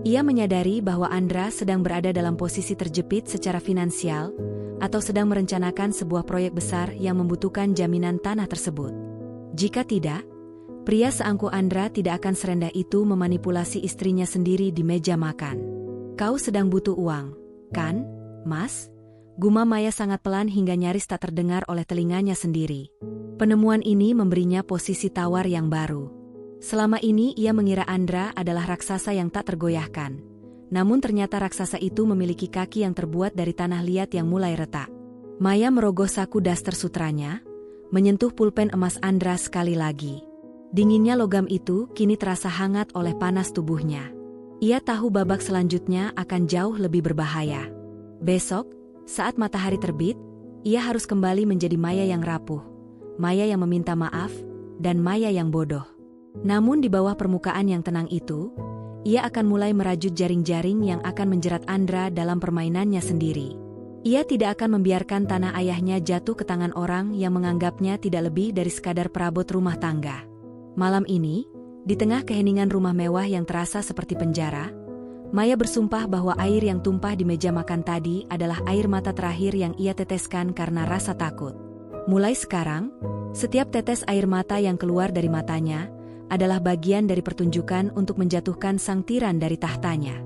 Ia menyadari bahwa Andra sedang berada dalam posisi terjepit secara finansial, atau sedang merencanakan sebuah proyek besar yang membutuhkan jaminan tanah tersebut. Jika tidak, pria seangkuh Andra tidak akan serendah itu memanipulasi istrinya sendiri di meja makan. Kau sedang butuh uang, kan, Mas? Gumam Maya sangat pelan hingga nyaris tak terdengar oleh telinganya sendiri. Penemuan ini memberinya posisi tawar yang baru. Selama ini ia mengira Andra adalah raksasa yang tak tergoyahkan. Namun ternyata raksasa itu memiliki kaki yang terbuat dari tanah liat yang mulai retak. Maya merogoh saku daster sutranya, menyentuh pulpen emas Andra sekali lagi. Dinginnya logam itu kini terasa hangat oleh panas tubuhnya. Ia tahu babak selanjutnya akan jauh lebih berbahaya. Besok, saat matahari terbit, ia harus kembali menjadi Maya yang rapuh, Maya yang meminta maaf, dan Maya yang bodoh. Namun di bawah permukaan yang tenang itu, ia akan mulai merajut jaring-jaring yang akan menjerat Andra dalam permainannya sendiri. Ia tidak akan membiarkan tanah ayahnya jatuh ke tangan orang yang menganggapnya tidak lebih dari sekadar perabot rumah tangga. Malam ini, di tengah keheningan rumah mewah yang terasa seperti penjara, Maya bersumpah bahwa air yang tumpah di meja makan tadi adalah air mata terakhir yang ia teteskan karena rasa takut. Mulai sekarang, setiap tetes air mata yang keluar dari matanya adalah bagian dari pertunjukan untuk menjatuhkan sang tiran dari tahtanya.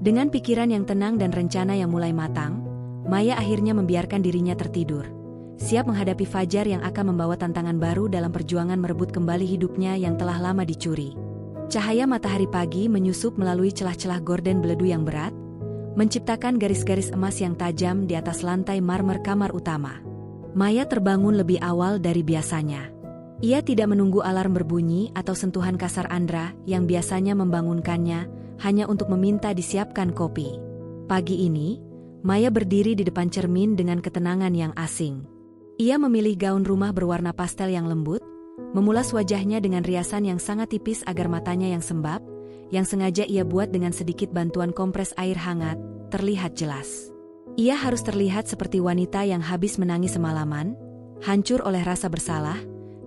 Dengan pikiran yang tenang dan rencana yang mulai matang, Maya akhirnya membiarkan dirinya tertidur, siap menghadapi fajar yang akan membawa tantangan baru dalam perjuangan merebut kembali hidupnya yang telah lama dicuri. Cahaya matahari pagi menyusup melalui celah-celah gorden beledu yang berat, menciptakan garis-garis emas yang tajam di atas lantai marmer kamar utama. Maya terbangun lebih awal dari biasanya. Ia tidak menunggu alarm berbunyi atau sentuhan kasar Andra yang biasanya membangunkannya hanya untuk meminta disiapkan kopi. Pagi ini, Maya berdiri di depan cermin dengan ketenangan yang asing. Ia memilih gaun rumah berwarna pastel yang lembut, memulas wajahnya dengan riasan yang sangat tipis agar matanya yang sembab, yang sengaja ia buat dengan sedikit bantuan kompres air hangat, terlihat jelas. Ia harus terlihat seperti wanita yang habis menangis semalaman, hancur oleh rasa bersalah,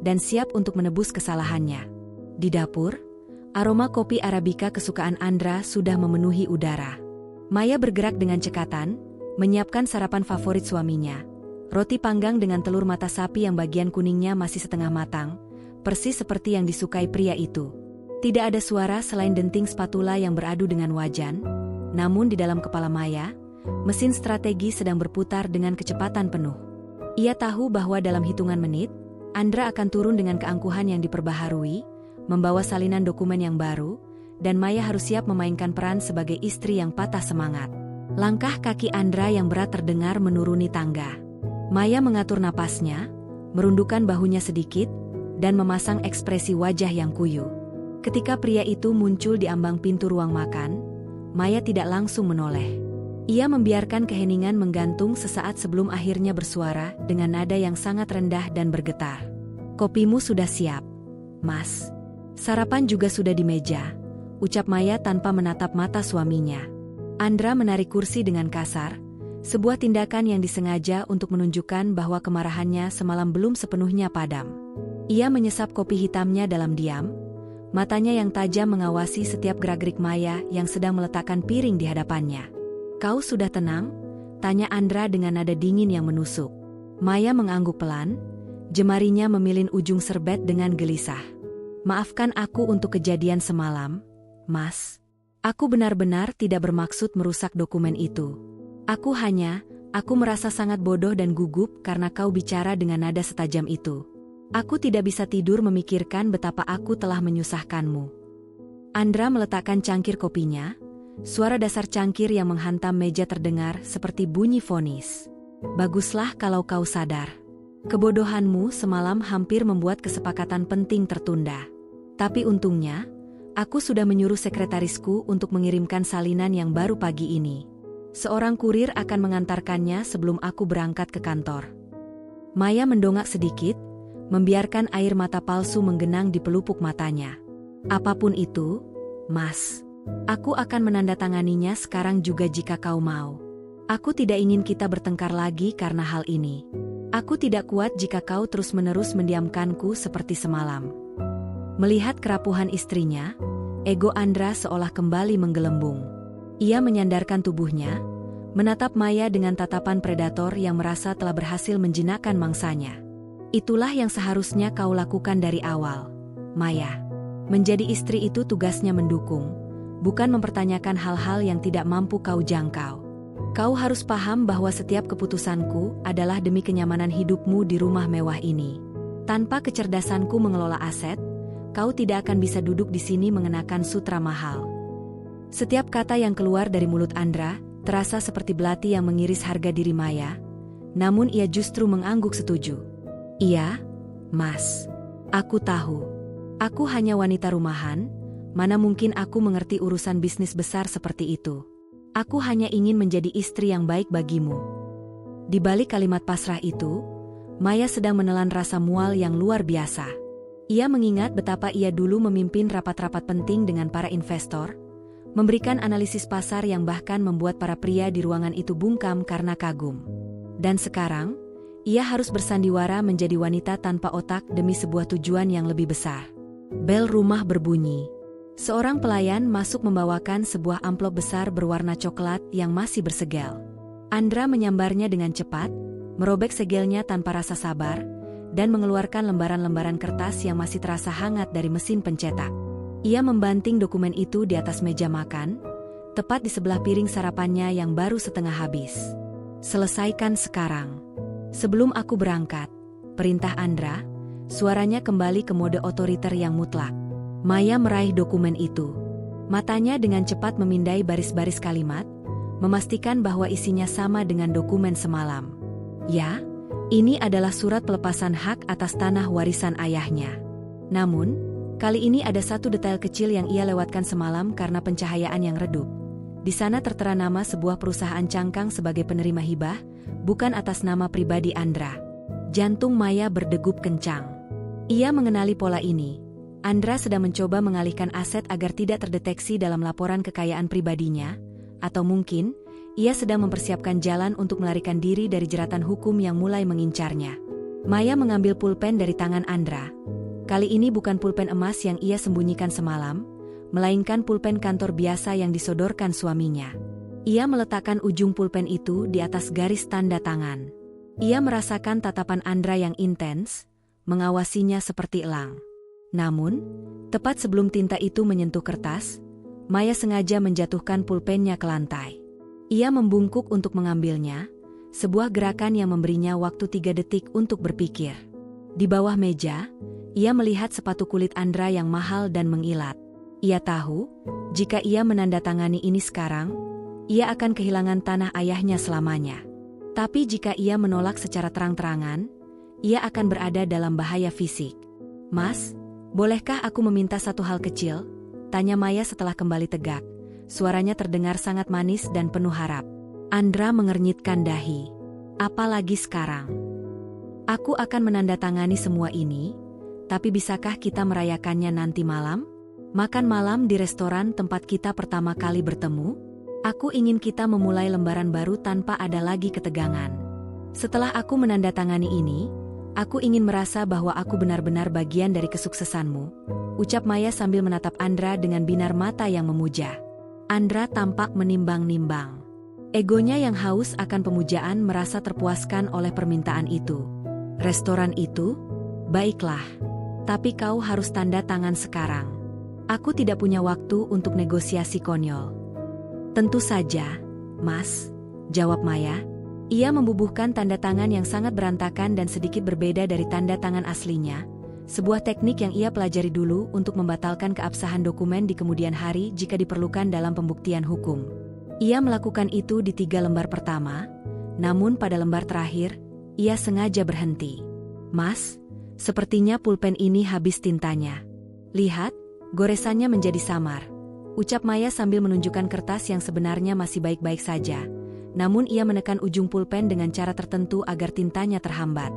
dan siap untuk menebus kesalahannya. Di dapur, aroma kopi Arabica kesukaan Andra sudah memenuhi udara. Maya bergerak dengan cekatan, menyiapkan sarapan favorit suaminya. Roti panggang dengan telur mata sapi yang bagian kuningnya masih setengah matang, persis seperti yang disukai pria itu. Tidak ada suara selain denting spatula yang beradu dengan wajan, namun di dalam kepala Maya, mesin strategi sedang berputar dengan kecepatan penuh. Ia tahu bahwa dalam hitungan menit, Andra akan turun dengan keangkuhan yang diperbaharui, membawa salinan dokumen yang baru, dan Maya harus siap memainkan peran sebagai istri yang patah semangat. Langkah kaki Andra yang berat terdengar menuruni tangga. Maya mengatur napasnya, merundukkan bahunya sedikit, dan memasang ekspresi wajah yang kuyu. Ketika pria itu muncul di ambang pintu ruang makan, Maya tidak langsung menoleh. Ia membiarkan keheningan menggantung sesaat sebelum akhirnya bersuara dengan nada yang sangat rendah dan bergetar. "Kopimu sudah siap, Mas. Sarapan juga sudah di meja," ucap Maya tanpa menatap mata suaminya. Andra menarik kursi dengan kasar, sebuah tindakan yang disengaja untuk menunjukkan bahwa kemarahannya semalam belum sepenuhnya padam. Ia menyesap kopi hitamnya dalam diam, matanya yang tajam mengawasi setiap gerak-gerik Maya yang sedang meletakkan piring di hadapannya. "Kau sudah tenang?" tanya Andra dengan nada dingin yang menusuk. Maya mengangguk pelan, jemarinya memilin ujung serbet dengan gelisah. "Maafkan aku untuk kejadian semalam, Mas. Aku benar-benar tidak bermaksud merusak dokumen itu. Aku merasa sangat bodoh dan gugup karena kau bicara dengan nada setajam itu. Aku tidak bisa tidur memikirkan betapa aku telah menyusahkanmu." Andra meletakkan cangkir kopinya, suara dasar cangkir yang menghantam meja terdengar seperti bunyi vonis. "Baguslah kalau kau sadar. Kebodohanmu semalam hampir membuat kesepakatan penting tertunda. Tapi untungnya, aku sudah menyuruh sekretarisku untuk mengirimkan salinan yang baru pagi ini. Seorang kurir akan mengantarkannya sebelum aku berangkat ke kantor." Maya mendongak sedikit, membiarkan air mata palsu menggenang di pelupuk matanya. "Apapun itu, Mas, aku akan menandatanganinya sekarang juga jika kau mau. Aku tidak ingin kita bertengkar lagi karena hal ini. Aku tidak kuat jika kau terus-menerus mendiamkanku seperti semalam." Melihat kerapuhan istrinya, ego Andra seolah kembali menggelembung. Ia menyandarkan tubuhnya, menatap Maya dengan tatapan predator yang merasa telah berhasil menjinakkan mangsanya. "Itulah yang seharusnya kau lakukan dari awal, Maya. Menjadi istri itu tugasnya mendukung, bukan mempertanyakan hal-hal yang tidak mampu kau jangkau. Kau harus paham bahwa setiap keputusanku adalah demi kenyamanan hidupmu di rumah mewah ini. Tanpa kecerdasanku mengelola aset, kau tidak akan bisa duduk di sini mengenakan sutra mahal." Setiap kata yang keluar dari mulut Andra terasa seperti belati yang mengiris harga diri Maya, namun ia justru mengangguk setuju. "Iya, Mas. Aku tahu. Aku hanya wanita rumahan, mana mungkin aku mengerti urusan bisnis besar seperti itu. Aku hanya ingin menjadi istri yang baik bagimu." Di balik kalimat pasrah itu, Maya sedang menelan rasa mual yang luar biasa. Ia mengingat betapa ia dulu memimpin rapat-rapat penting dengan para investor, memberikan analisis pasar yang bahkan membuat para pria di ruangan itu bungkam karena kagum. Dan sekarang, ia harus bersandiwara menjadi wanita tanpa otak demi sebuah tujuan yang lebih besar. Bel rumah berbunyi. Seorang pelayan masuk membawakan sebuah amplop besar berwarna coklat yang masih bersegel. Andra menyambarnya dengan cepat, merobek segelnya tanpa rasa sabar, dan mengeluarkan lembaran-lembaran kertas yang masih terasa hangat dari mesin pencetak. Ia membanting dokumen itu di atas meja makan, tepat di sebelah piring sarapannya yang baru setengah habis. "Selesaikan sekarang. Sebelum aku berangkat," perintah Andra, suaranya kembali ke mode otoriter yang mutlak. Maya meraih dokumen itu. Matanya dengan cepat memindai baris-baris kalimat, memastikan bahwa isinya sama dengan dokumen semalam. Ya, ini adalah surat pelepasan hak atas tanah warisan ayahnya. Namun, kali ini ada satu detail kecil yang ia lewatkan semalam karena pencahayaan yang redup. Di sana tertera nama sebuah perusahaan cangkang sebagai penerima hibah, bukan atas nama pribadi Andra. Jantung Maya berdegup kencang. Ia mengenali pola ini. Andra sedang mencoba mengalihkan aset agar tidak terdeteksi dalam laporan kekayaan pribadinya, atau mungkin Ia sedang mempersiapkan jalan untuk melarikan diri dari jeratan hukum yang mulai mengincarnya. Maya mengambil pulpen dari tangan Andra. Kali ini bukan pulpen emas yang ia sembunyikan semalam, melainkan pulpen kantor biasa yang disodorkan suaminya. Ia meletakkan ujung pulpen itu di atas garis tanda tangan. Ia merasakan tatapan Andra yang intens, mengawasinya seperti elang. Namun, tepat sebelum tinta itu menyentuh kertas, Maya sengaja menjatuhkan pulpennya ke lantai. Ia membungkuk untuk mengambilnya, sebuah gerakan yang memberinya waktu 3 detik untuk berpikir. Di bawah meja, ia melihat sepatu kulit Andra yang mahal dan mengilat. Ia tahu, jika ia menandatangani ini sekarang, ia akan kehilangan tanah ayahnya selamanya. Tapi jika ia menolak secara terang-terangan, ia akan berada dalam bahaya fisik. "Mas, bolehkah aku meminta satu hal kecil?" tanya Maya setelah kembali tegak. Suaranya terdengar sangat manis dan penuh harap. Andra mengernyitkan dahi. "Apalagi sekarang? Aku akan menandatangani semua ini, tapi bisakah kita merayakannya nanti malam? Makan malam di restoran tempat kita pertama kali bertemu? Aku ingin kita memulai lembaran baru tanpa ada lagi ketegangan. Setelah aku menandatangani ini, aku ingin merasa bahwa aku benar-benar bagian dari kesuksesanmu," ucap Maya sambil menatap Andra dengan binar mata yang memuja. Andra tampak menimbang-nimbang. Egonya yang haus akan pemujaan merasa terpuaskan oleh permintaan itu. "Restoran itu? Baiklah. Tapi kau harus tanda tangan sekarang. Aku tidak punya waktu untuk negosiasi konyol." "Tentu saja, Mas," jawab Maya. Ia membubuhkan tanda tangan yang sangat berantakan dan sedikit berbeda dari tanda tangan aslinya, sebuah teknik yang ia pelajari dulu untuk membatalkan keabsahan dokumen di kemudian hari jika diperlukan dalam pembuktian hukum. Ia melakukan itu di 3 lembar pertama, namun pada lembar terakhir, ia sengaja berhenti. "Mas, sepertinya pulpen ini habis tintanya. Lihat, goresannya menjadi samar," ucap Maya sambil menunjukkan kertas yang sebenarnya masih baik-baik saja. Namun ia menekan ujung pulpen dengan cara tertentu agar tintanya terhambat.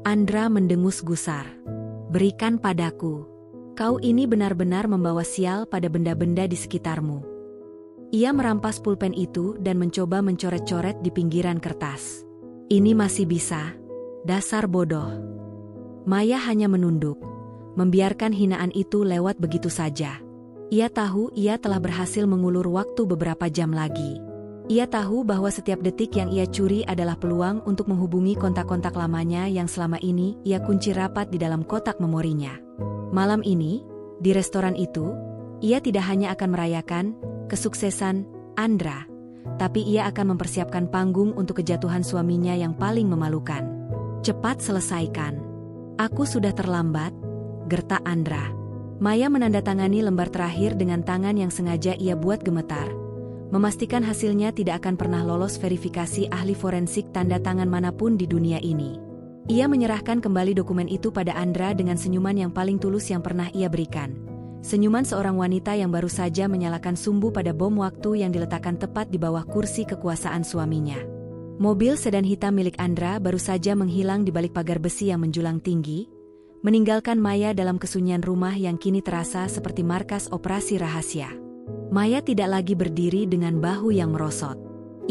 Andra mendengus gusar. "Berikan padaku. Kau ini benar-benar membawa sial pada benda-benda di sekitarmu." Ia merampas pulpen itu dan mencoba mencoret-coret di pinggiran kertas. "Ini masih bisa. Dasar bodoh." Maya hanya menunduk, membiarkan hinaan itu lewat begitu saja. Ia tahu ia telah berhasil mengulur waktu beberapa jam lagi. Ia tahu bahwa setiap detik yang ia curi adalah peluang untuk menghubungi kontak-kontak lamanya yang selama ini ia kunci rapat di dalam kotak memorinya. Malam ini, di restoran itu, ia tidak hanya akan merayakan kesuksesan Andra, tapi ia akan mempersiapkan panggung untuk kejatuhan suaminya yang paling memalukan. "Cepat selesaikan. Aku sudah terlambat," gertak Andra. Maya menandatangani lembar terakhir dengan tangan yang sengaja ia buat gemetar, memastikan hasilnya tidak akan pernah lolos verifikasi ahli forensik tanda tangan manapun di dunia ini. Ia menyerahkan kembali dokumen itu pada Andra dengan senyuman yang paling tulus yang pernah ia berikan. Senyuman seorang wanita yang baru saja menyalakan sumbu pada bom waktu yang diletakkan tepat di bawah kursi kekuasaan suaminya. Mobil sedan hitam milik Andra baru saja menghilang di balik pagar besi yang menjulang tinggi, meninggalkan Maya dalam kesunyian rumah yang kini terasa seperti markas operasi rahasia. Maya tidak lagi berdiri dengan bahu yang merosot.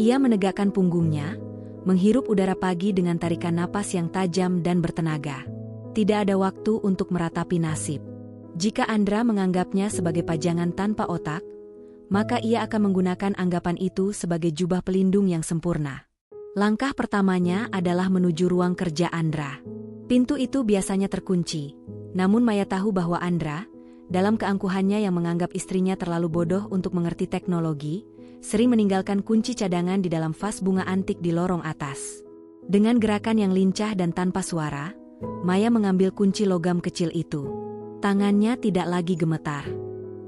Ia menegakkan punggungnya, menghirup udara pagi dengan tarikan napas yang tajam dan bertenaga. Tidak ada waktu untuk meratapi nasib. Jika Andra menganggapnya sebagai pajangan tanpa otak, maka ia akan menggunakan anggapan itu sebagai jubah pelindung yang sempurna. Langkah pertamanya adalah menuju ruang kerja Andra. Pintu itu biasanya terkunci, namun Maya tahu bahwa Andra, dalam keangkuhannya yang menganggap istrinya terlalu bodoh untuk mengerti teknologi, sering meninggalkan kunci cadangan di dalam vas bunga antik di lorong atas. Dengan gerakan yang lincah dan tanpa suara, Maya mengambil kunci logam kecil itu. Tangannya tidak lagi gemetar.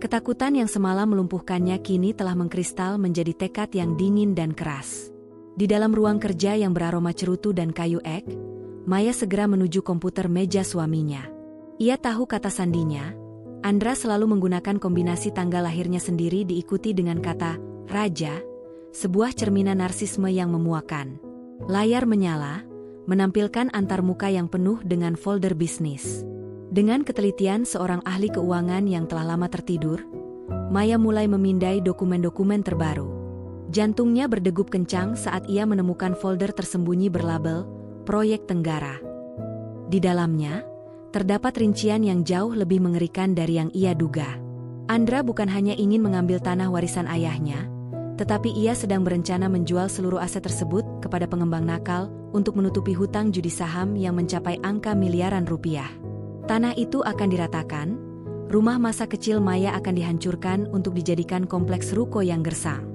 Ketakutan yang semalam melumpuhkannya kini telah mengkristal menjadi tekad yang dingin dan keras. Di dalam ruang kerja yang beraroma cerutu dan kayu ek, Maya segera menuju komputer meja suaminya. Ia tahu kata sandinya. Andra selalu menggunakan kombinasi tanggal lahirnya sendiri diikuti dengan kata raja, sebuah cerminan narsisme yang memuakan. Layar menyala, menampilkan antarmuka yang penuh dengan folder bisnis. Dengan ketelitian seorang ahli keuangan yang telah lama tertidur, Maya mulai memindai dokumen-dokumen terbaru. Jantungnya berdegup kencang saat ia menemukan folder tersembunyi berlabel Proyek Tenggara. Di dalamnya, terdapat rincian yang jauh lebih mengerikan dari yang ia duga. Andra bukan hanya ingin mengambil tanah warisan ayahnya, tetapi ia sedang berencana menjual seluruh aset tersebut kepada pengembang nakal untuk menutupi hutang judi saham yang mencapai angka miliaran rupiah. Tanah itu akan diratakan, rumah masa kecil Maya akan dihancurkan untuk dijadikan kompleks ruko yang gersang.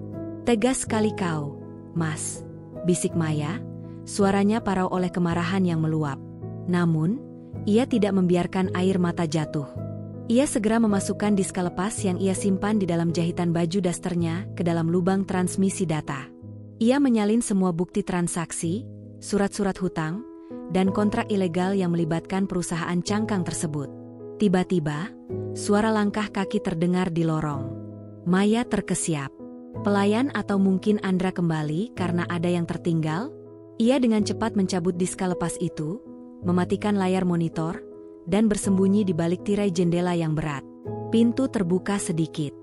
"Tegas sekali kau, Mas," bisik Maya, suaranya parau oleh kemarahan yang meluap. Namun, ia tidak membiarkan air mata jatuh. Ia segera memasukkan disk lepas yang ia simpan di dalam jahitan baju dasternya ke dalam lubang transmisi data. Ia menyalin semua bukti transaksi, surat-surat hutang, dan kontrak ilegal yang melibatkan perusahaan cangkang tersebut. Tiba-tiba, suara langkah kaki terdengar di lorong. Maya terkesiap. Pelayan atau mungkin Andra kembali karena ada yang tertinggal? Ia dengan cepat mencabut disk lepas itu, mematikan layar monitor, dan bersembunyi di balik tirai jendela yang berat. Pintu terbuka sedikit.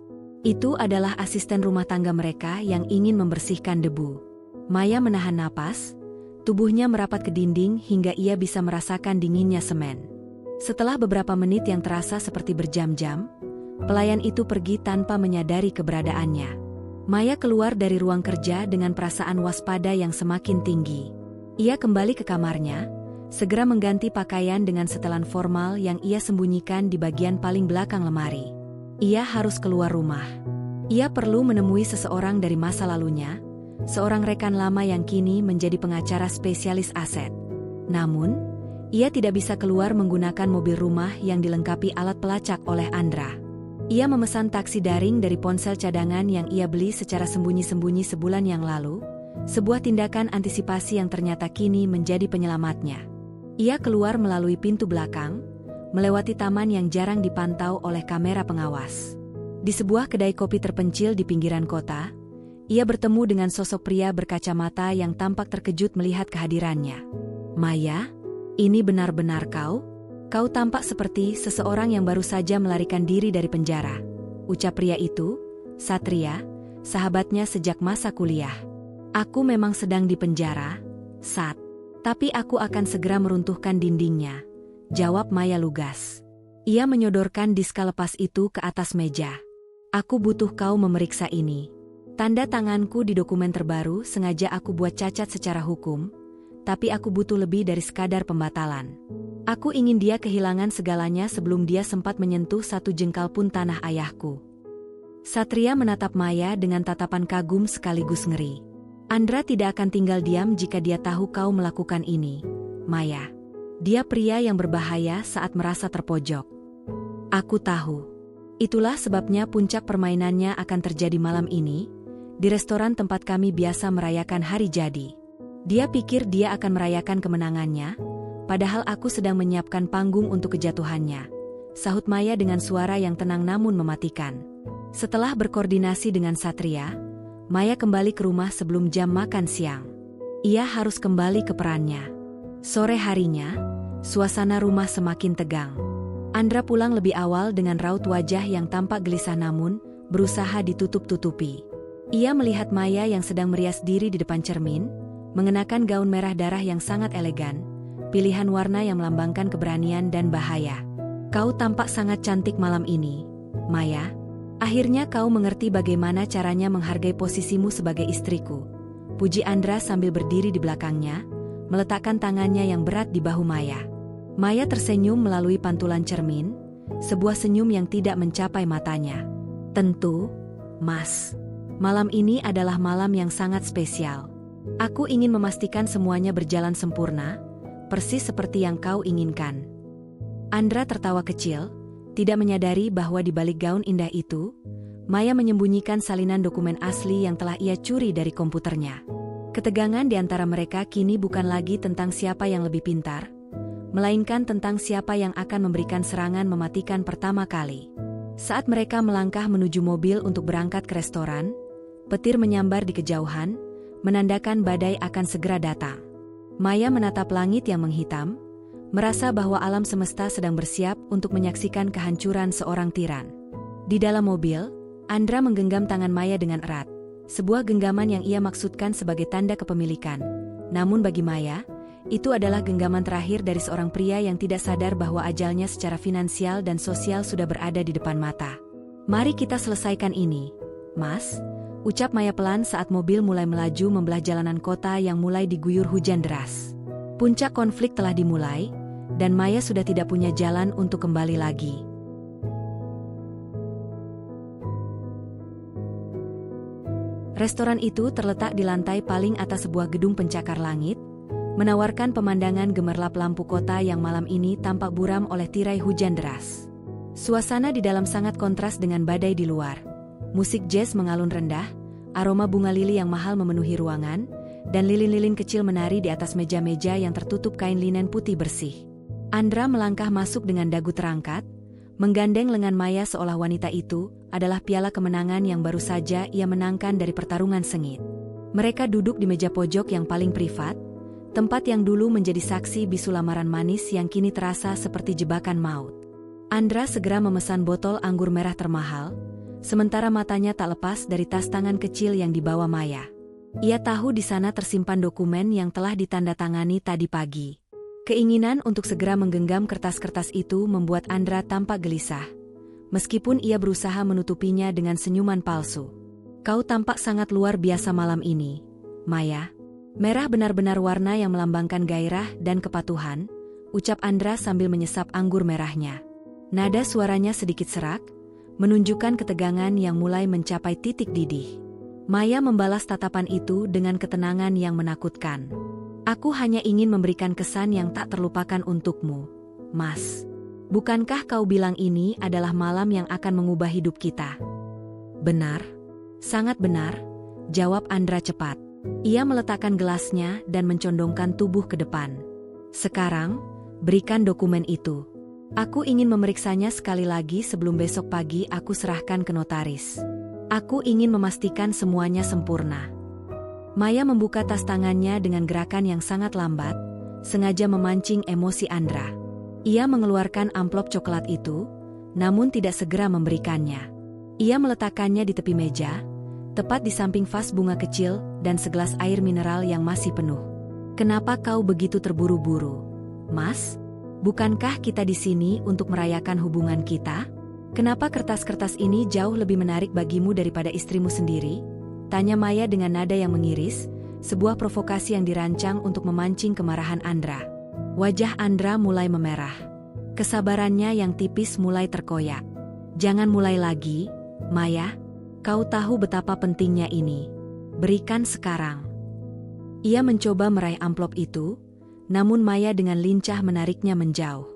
Itu adalah asisten rumah tangga mereka yang ingin membersihkan debu. Maya menahan napas, tubuhnya merapat ke dinding hingga ia bisa merasakan dinginnya semen. Setelah beberapa menit yang terasa seperti berjam-jam, pelayan itu pergi tanpa menyadari keberadaannya. Maya keluar dari ruang kerja dengan perasaan waspada yang semakin tinggi. Ia kembali ke kamarnya, segera mengganti pakaian dengan setelan formal yang ia sembunyikan di bagian paling belakang lemari. Ia harus keluar rumah. Ia perlu menemui seseorang dari masa lalunya, seorang rekan lama yang kini menjadi pengacara spesialis aset. Namun, ia tidak bisa keluar menggunakan mobil rumah yang dilengkapi alat pelacak oleh Andra. Ia memesan taksi daring dari ponsel cadangan yang ia beli secara sembunyi-sembunyi sebulan yang lalu, sebuah tindakan antisipasi yang ternyata kini menjadi penyelamatnya. Ia keluar melalui pintu belakang, melewati taman yang jarang dipantau oleh kamera pengawas. Di sebuah kedai kopi terpencil di pinggiran kota, ia bertemu dengan sosok pria berkacamata yang tampak terkejut melihat kehadirannya. "Maya, ini benar-benar kau? Kau tampak seperti seseorang yang baru saja melarikan diri dari penjara," ucap pria itu, Satria, sahabatnya sejak masa kuliah. "Aku memang sedang di penjara, Sat. Tapi aku akan segera meruntuhkan dindingnya," jawab Maya lugas. Ia menyodorkan disk lepas itu ke atas meja. "Aku butuh kau memeriksa ini. Tanda tanganku di dokumen terbaru sengaja aku buat cacat secara hukum, tapi aku butuh lebih dari sekadar pembatalan. Aku ingin dia kehilangan segalanya sebelum dia sempat menyentuh satu jengkal pun tanah ayahku." Satria menatap Maya dengan tatapan kagum sekaligus ngeri. "Andra tidak akan tinggal diam jika dia tahu kau melakukan ini, Maya. Dia pria yang berbahaya saat merasa terpojok." "Aku tahu. Itulah sebabnya puncak permainannya akan terjadi malam ini, di restoran tempat kami biasa merayakan hari jadi. Dia pikir dia akan merayakan kemenangannya, padahal aku sedang menyiapkan panggung untuk kejatuhannya," sahut Maya dengan suara yang tenang namun mematikan. Setelah berkoordinasi dengan Satria, Maya kembali ke rumah sebelum jam makan siang. Ia harus kembali ke perannya. Sore harinya, suasana rumah semakin tegang. Andra pulang lebih awal dengan raut wajah yang tampak gelisah namun berusaha ditutup-tutupi. Ia melihat Maya yang sedang merias diri di depan cermin, mengenakan gaun merah darah yang sangat elegan, pilihan warna yang melambangkan keberanian dan bahaya. "Kau tampak sangat cantik malam ini, Maya. Akhirnya kau mengerti bagaimana caranya menghargai posisimu sebagai istriku," puji Andra sambil berdiri di belakangnya, meletakkan tangannya yang berat di bahu Maya. Maya tersenyum melalui pantulan cermin, sebuah senyum yang tidak mencapai matanya. "Tentu, Mas. Malam ini adalah malam yang sangat spesial. Aku ingin memastikan semuanya berjalan sempurna, persis seperti yang kau inginkan." Andra tertawa kecil, tidak menyadari bahwa di balik gaun indah itu, Maya menyembunyikan salinan dokumen asli yang telah ia curi dari komputernya. Ketegangan di antara mereka kini bukan lagi tentang siapa yang lebih pintar, melainkan tentang siapa yang akan memberikan serangan mematikan pertama kali. Saat mereka melangkah menuju mobil untuk berangkat ke restoran, petir menyambar di kejauhan, menandakan badai akan segera datang. Maya menatap langit yang menghitam, merasa bahwa alam semesta sedang bersiap untuk menyaksikan kehancuran seorang tiran. Di dalam mobil, Andra menggenggam tangan Maya dengan erat. Sebuah genggaman yang ia maksudkan sebagai tanda kepemilikan. Namun bagi Maya, itu adalah genggaman terakhir dari seorang pria yang tidak sadar bahwa ajalnya secara finansial dan sosial sudah berada di depan mata. "Mari kita selesaikan ini, Mas," ucap Maya pelan saat mobil mulai melaju membelah jalanan kota yang mulai diguyur hujan deras. Puncak konflik telah dimulai, dan Maya sudah tidak punya jalan untuk kembali lagi. Restoran itu terletak di lantai paling atas sebuah gedung pencakar langit, menawarkan pemandangan gemerlap lampu kota yang malam ini tampak buram oleh tirai hujan deras. Suasana di dalam sangat kontras dengan badai di luar. Musik jazz mengalun rendah, aroma bunga lili yang mahal memenuhi ruangan, dan lilin-lilin kecil menari di atas meja-meja yang tertutup kain linen putih bersih. Andra melangkah masuk dengan dagu terangkat, menggandeng lengan Maya seolah wanita itu adalah piala kemenangan yang baru saja ia menangkan dari pertarungan sengit. Mereka duduk di meja pojok yang paling privat, tempat yang dulu menjadi saksi bisu lamaran manis yang kini terasa seperti jebakan maut. Andra segera memesan botol anggur merah termahal, sementara matanya tak lepas dari tas tangan kecil yang dibawa Maya. Ia tahu di sana tersimpan dokumen yang telah ditandatangani tadi pagi. Keinginan untuk segera menggenggam kertas-kertas itu membuat Andra tampak gelisah, meskipun ia berusaha menutupinya dengan senyuman palsu. "Kau tampak sangat luar biasa malam ini, Maya." "Merah benar-benar warna yang melambangkan gairah dan kepatuhan," ucap Andra sambil menyesap anggur merahnya. Nada suaranya sedikit serak, menunjukkan ketegangan yang mulai mencapai titik didih. Maya membalas tatapan itu dengan ketenangan yang menakutkan. "Aku hanya ingin memberikan kesan yang tak terlupakan untukmu, Mas. Bukankah kau bilang ini adalah malam yang akan mengubah hidup kita?" "Benar, sangat benar," jawab Andra cepat. Ia meletakkan gelasnya dan mencondongkan tubuh ke depan. "Sekarang, berikan dokumen itu. Aku ingin memeriksanya sekali lagi sebelum besok pagi aku serahkan ke notaris. Aku ingin memastikan semuanya sempurna." Maya membuka tas tangannya dengan gerakan yang sangat lambat, sengaja memancing emosi Andra. Ia mengeluarkan amplop coklat itu, namun tidak segera memberikannya. Ia meletakkannya di tepi meja, tepat di samping vas bunga kecil dan segelas air mineral yang masih penuh. "Kenapa kau begitu terburu-buru, Mas? Bukankah kita di sini untuk merayakan hubungan kita? Kenapa kertas-kertas ini jauh lebih menarik bagimu daripada istrimu sendiri?" tanya Maya dengan nada yang mengiris, sebuah provokasi yang dirancang untuk memancing kemarahan Andra. Wajah Andra mulai memerah. Kesabarannya yang tipis mulai terkoyak. "Jangan mulai lagi, Maya. Kau tahu betapa pentingnya ini. Berikan sekarang." Ia mencoba meraih amplop itu, namun Maya dengan lincah menariknya menjauh.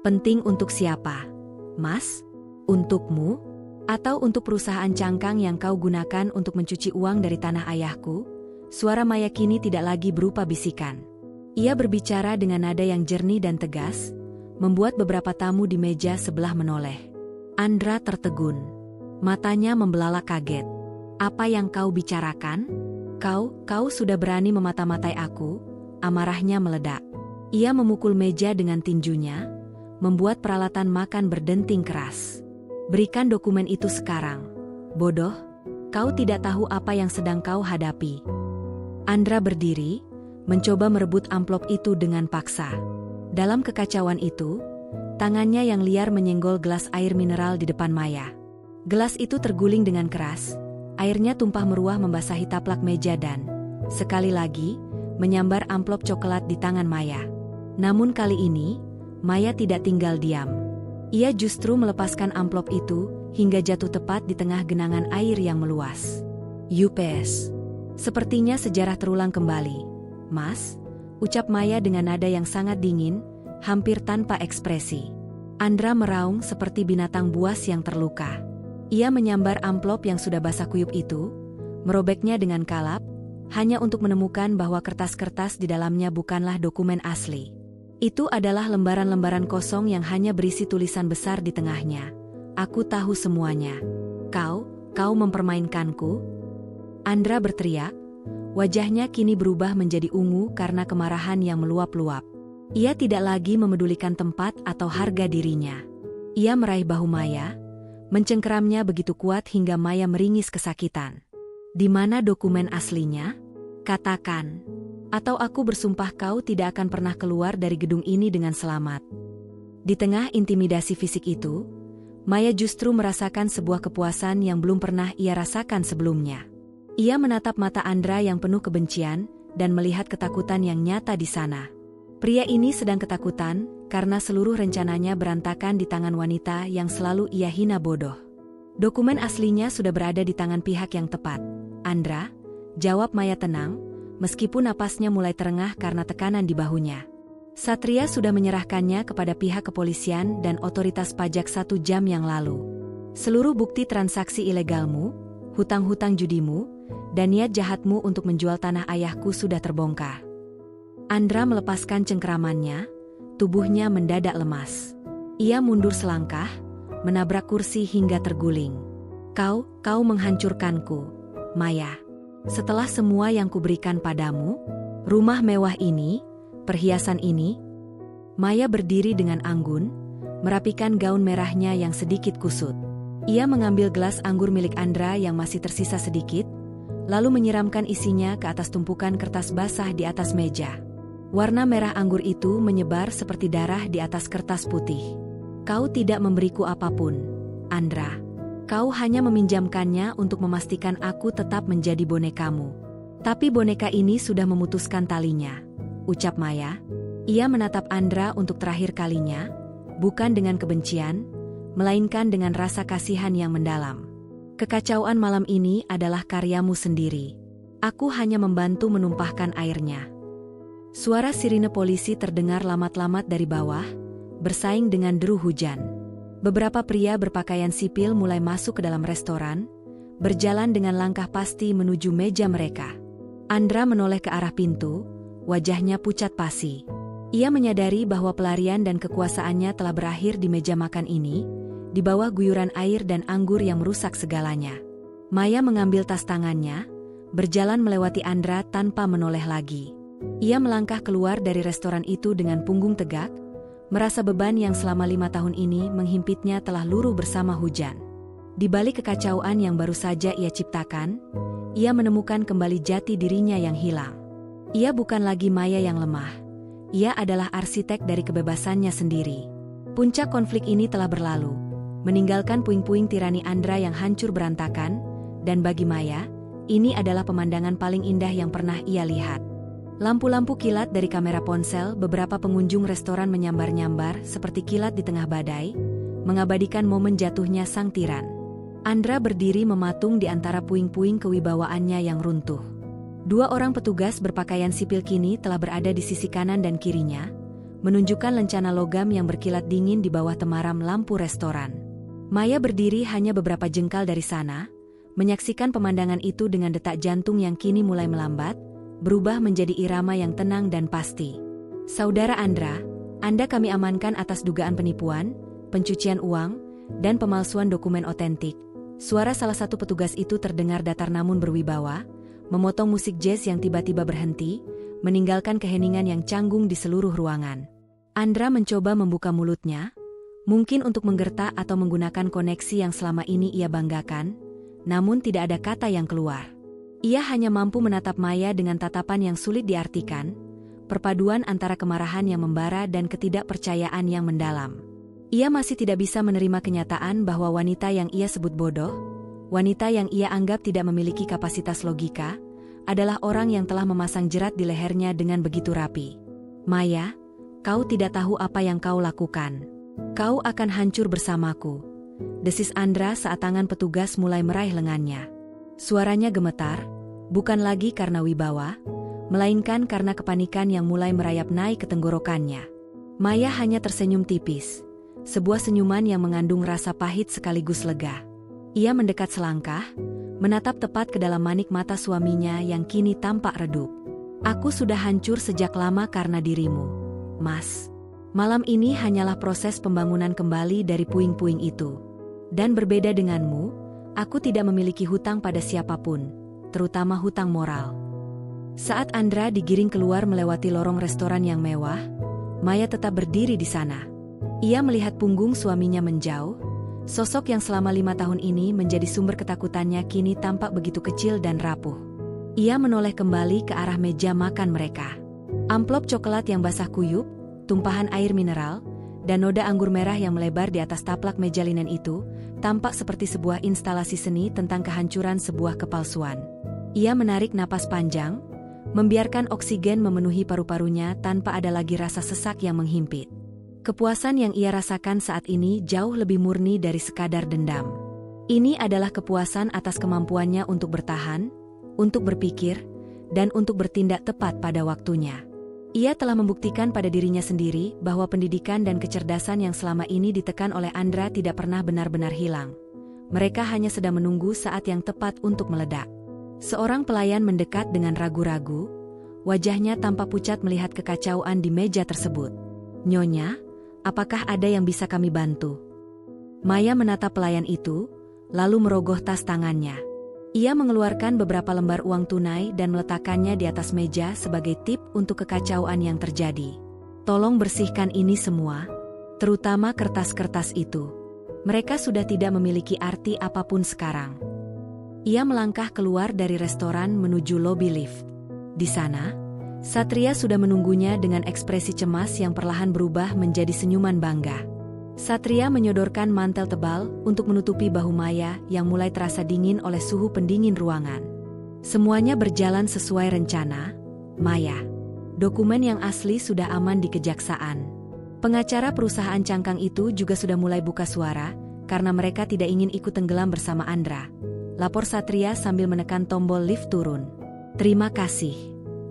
"Penting untuk siapa, Mas? Untukmu? Atau untuk perusahaan cangkang yang kau gunakan untuk mencuci uang dari tanah ayahku?" Suara Maya kini tidak lagi berupa bisikan. Ia berbicara dengan nada yang jernih dan tegas, membuat beberapa tamu di meja sebelah menoleh. Andra tertegun. Matanya membelalak kaget. "Apa yang kau bicarakan? Kau sudah berani memata-matai aku?" Amarahnya meledak. Ia memukul meja dengan tinjunya, membuat peralatan makan berdenting keras. "Berikan dokumen itu sekarang. Bodoh, kau tidak tahu apa yang sedang kau hadapi." Andra berdiri, mencoba merebut amplop itu dengan paksa. Dalam kekacauan itu, tangannya yang liar menyenggol gelas air mineral di depan Maya. Gelas itu terguling dengan keras, airnya tumpah meruah membasahi taplak meja dan, sekali lagi, menyambar amplop coklat di tangan Maya. Namun kali ini, Maya tidak tinggal diam. Ia justru melepaskan amplop itu hingga jatuh tepat di tengah genangan air yang meluas. "Yupes. Sepertinya sejarah terulang kembali, Mas," ucap Maya dengan nada yang sangat dingin, hampir tanpa ekspresi. Andra meraung seperti binatang buas yang terluka. Ia menyambar amplop yang sudah basah kuyup itu, merobeknya dengan kalap, hanya untuk menemukan bahwa kertas-kertas di dalamnya bukanlah dokumen asli. Itu adalah lembaran-lembaran kosong yang hanya berisi tulisan besar di tengahnya. "Aku tahu semuanya. Kau mempermainkanku?" Andra berteriak. Wajahnya kini berubah menjadi ungu karena kemarahan yang meluap-luap. Ia tidak lagi memedulikan tempat atau harga dirinya. Ia meraih bahu Maya, mencengkeramnya begitu kuat hingga Maya meringis kesakitan. Di mana dokumen aslinya? Katakan. Atau aku bersumpah kau tidak akan pernah keluar dari gedung ini dengan selamat. Di tengah intimidasi fisik itu, Maya justru merasakan sebuah kepuasan yang belum pernah ia rasakan sebelumnya. Ia menatap mata Andra yang penuh kebencian dan melihat ketakutan yang nyata di sana. Pria ini sedang ketakutan karena seluruh rencananya berantakan di tangan wanita yang selalu ia hina bodoh. Dokumen aslinya sudah berada di tangan pihak yang tepat. Andra, jawab Maya tenang, meskipun napasnya mulai terengah karena tekanan di bahunya. Satria sudah menyerahkannya kepada pihak kepolisian dan otoritas pajak 1 jam yang lalu. Seluruh bukti transaksi ilegalmu, hutang-hutang judimu, dan niat jahatmu untuk menjual tanah ayahku sudah terbongkar. Andra melepaskan cengkeramannya, tubuhnya mendadak lemas. Ia mundur selangkah, menabrak kursi hingga terguling. Kau menghancurkanku, Maya. Setelah semua yang kuberikan padamu, rumah mewah ini, perhiasan ini. Maya berdiri dengan anggun, merapikan gaun merahnya yang sedikit kusut. Ia mengambil gelas anggur milik Andra yang masih tersisa sedikit, lalu menyiramkan isinya ke atas tumpukan kertas basah di atas meja. Warna merah anggur itu menyebar seperti darah di atas kertas putih. Kau tidak memberiku apapun, Andra. Kau hanya meminjamkannya untuk memastikan aku tetap menjadi bonekamu. Tapi boneka ini sudah memutuskan talinya, ucap Maya. Ia menatap Andra untuk terakhir kalinya, bukan dengan kebencian, melainkan dengan rasa kasihan yang mendalam. Kekacauan malam ini adalah karyamu sendiri. Aku hanya membantu menumpahkan airnya. Suara sirine polisi terdengar lamat-lamat dari bawah, bersaing dengan deru hujan. Beberapa pria berpakaian sipil mulai masuk ke dalam restoran, berjalan dengan langkah pasti menuju meja mereka. Andra menoleh ke arah pintu, wajahnya pucat pasi. Ia menyadari bahwa pelarian dan kekuasaannya telah berakhir di meja makan ini, di bawah guyuran air dan anggur yang merusak segalanya. Maya mengambil tas tangannya, berjalan melewati Andra tanpa menoleh lagi. Ia melangkah keluar dari restoran itu dengan punggung tegak, merasa beban yang selama 5 tahun ini menghimpitnya telah luruh bersama hujan. Di balik kekacauan yang baru saja ia ciptakan, ia menemukan kembali jati dirinya yang hilang. Ia bukan lagi Maya yang lemah. Ia adalah arsitek dari kebebasannya sendiri. Puncak konflik ini telah berlalu, meninggalkan puing-puing tirani Andra yang hancur berantakan, dan bagi Maya, ini adalah pemandangan paling indah yang pernah ia lihat. Lampu-lampu kilat dari kamera ponsel beberapa pengunjung restoran menyambar-nyambar seperti kilat di tengah badai, mengabadikan momen jatuhnya sang tiran. Andra berdiri mematung di antara puing-puing kewibawaannya yang runtuh. 2 orang petugas berpakaian sipil kini telah berada di sisi kanan dan kirinya, menunjukkan lencana logam yang berkilat dingin di bawah temaram lampu restoran. Maya berdiri hanya beberapa jengkal dari sana, menyaksikan pemandangan itu dengan detak jantung yang kini mulai melambat, berubah menjadi irama yang tenang dan pasti. Saudara Andra, Anda kami amankan atas dugaan penipuan, pencucian uang, dan pemalsuan dokumen otentik. Suara salah satu petugas itu terdengar datar namun berwibawa, memotong musik jazz yang tiba-tiba berhenti, meninggalkan keheningan yang canggung di seluruh ruangan. Andra mencoba membuka mulutnya, mungkin untuk menggertak atau menggunakan koneksi yang selama ini ia banggakan, namun tidak ada kata yang keluar. Ia hanya mampu menatap Maya dengan tatapan yang sulit diartikan, perpaduan antara kemarahan yang membara dan ketidakpercayaan yang mendalam. Ia masih tidak bisa menerima kenyataan bahwa wanita yang ia sebut bodoh, wanita yang ia anggap tidak memiliki kapasitas logika, adalah orang yang telah memasang jerat di lehernya dengan begitu rapi. Maya, kau tidak tahu apa yang kau lakukan. Kau akan hancur bersamaku, desis Andra saat tangan petugas mulai meraih lengannya. Suaranya gemetar, bukan lagi karena wibawa, melainkan karena kepanikan yang mulai merayap naik ke tenggorokannya. Maya hanya tersenyum tipis, sebuah senyuman yang mengandung rasa pahit sekaligus lega. Ia mendekat selangkah, menatap tepat ke dalam manik mata suaminya yang kini tampak redup. Aku sudah hancur sejak lama karena dirimu, Mas. Malam ini hanyalah proses pembangunan kembali dari puing-puing itu. Dan berbeda denganmu, aku tidak memiliki hutang pada siapapun, terutama hutang moral. Saat Andra digiring keluar melewati lorong restoran yang mewah, Maya tetap berdiri di sana. Ia melihat punggung suaminya menjauh, Sosok yang selama 5 tahun ini menjadi sumber ketakutannya kini tampak begitu kecil dan rapuh. Ia menoleh kembali ke arah meja makan mereka. Amplop coklat yang basah kuyup, tumpahan air mineral, dan noda anggur merah yang melebar di atas taplak meja linen itu, tampak seperti sebuah instalasi seni tentang kehancuran sebuah kepalsuan. Ia menarik napas panjang, membiarkan oksigen memenuhi paru-parunya tanpa ada lagi rasa sesak yang menghimpit. Kepuasan yang ia rasakan saat ini jauh lebih murni dari sekadar dendam. Ini adalah kepuasan atas kemampuannya untuk bertahan, untuk berpikir, dan untuk bertindak tepat pada waktunya. Ia telah membuktikan pada dirinya sendiri bahwa pendidikan dan kecerdasan yang selama ini ditekan oleh Andra tidak pernah benar-benar hilang. Mereka hanya sedang menunggu saat yang tepat untuk meledak. Seorang pelayan mendekat dengan ragu-ragu, wajahnya tampak pucat melihat kekacauan di meja tersebut. "Nyonya, apakah ada yang bisa kami bantu?" Maya menatap pelayan itu, lalu merogoh tas tangannya. Ia mengeluarkan beberapa lembar uang tunai dan meletakkannya di atas meja sebagai tip untuk kekacauan yang terjadi. "Tolong bersihkan ini semua, terutama kertas-kertas itu. Mereka sudah tidak memiliki arti apapun sekarang." Ia melangkah keluar dari restoran menuju lobi lift. Di sana, Satria sudah menunggunya dengan ekspresi cemas yang perlahan berubah menjadi senyuman bangga. Satria menyodorkan mantel tebal untuk menutupi bahu Maya yang mulai terasa dingin oleh suhu pendingin ruangan. "Semuanya berjalan sesuai rencana, Maya. Dokumen yang asli sudah aman di kejaksaan. Pengacara perusahaan cangkang itu juga sudah mulai buka suara karena mereka tidak ingin ikut tenggelam bersama Andra," lapor Satria sambil menekan tombol lift turun. "Terima kasih,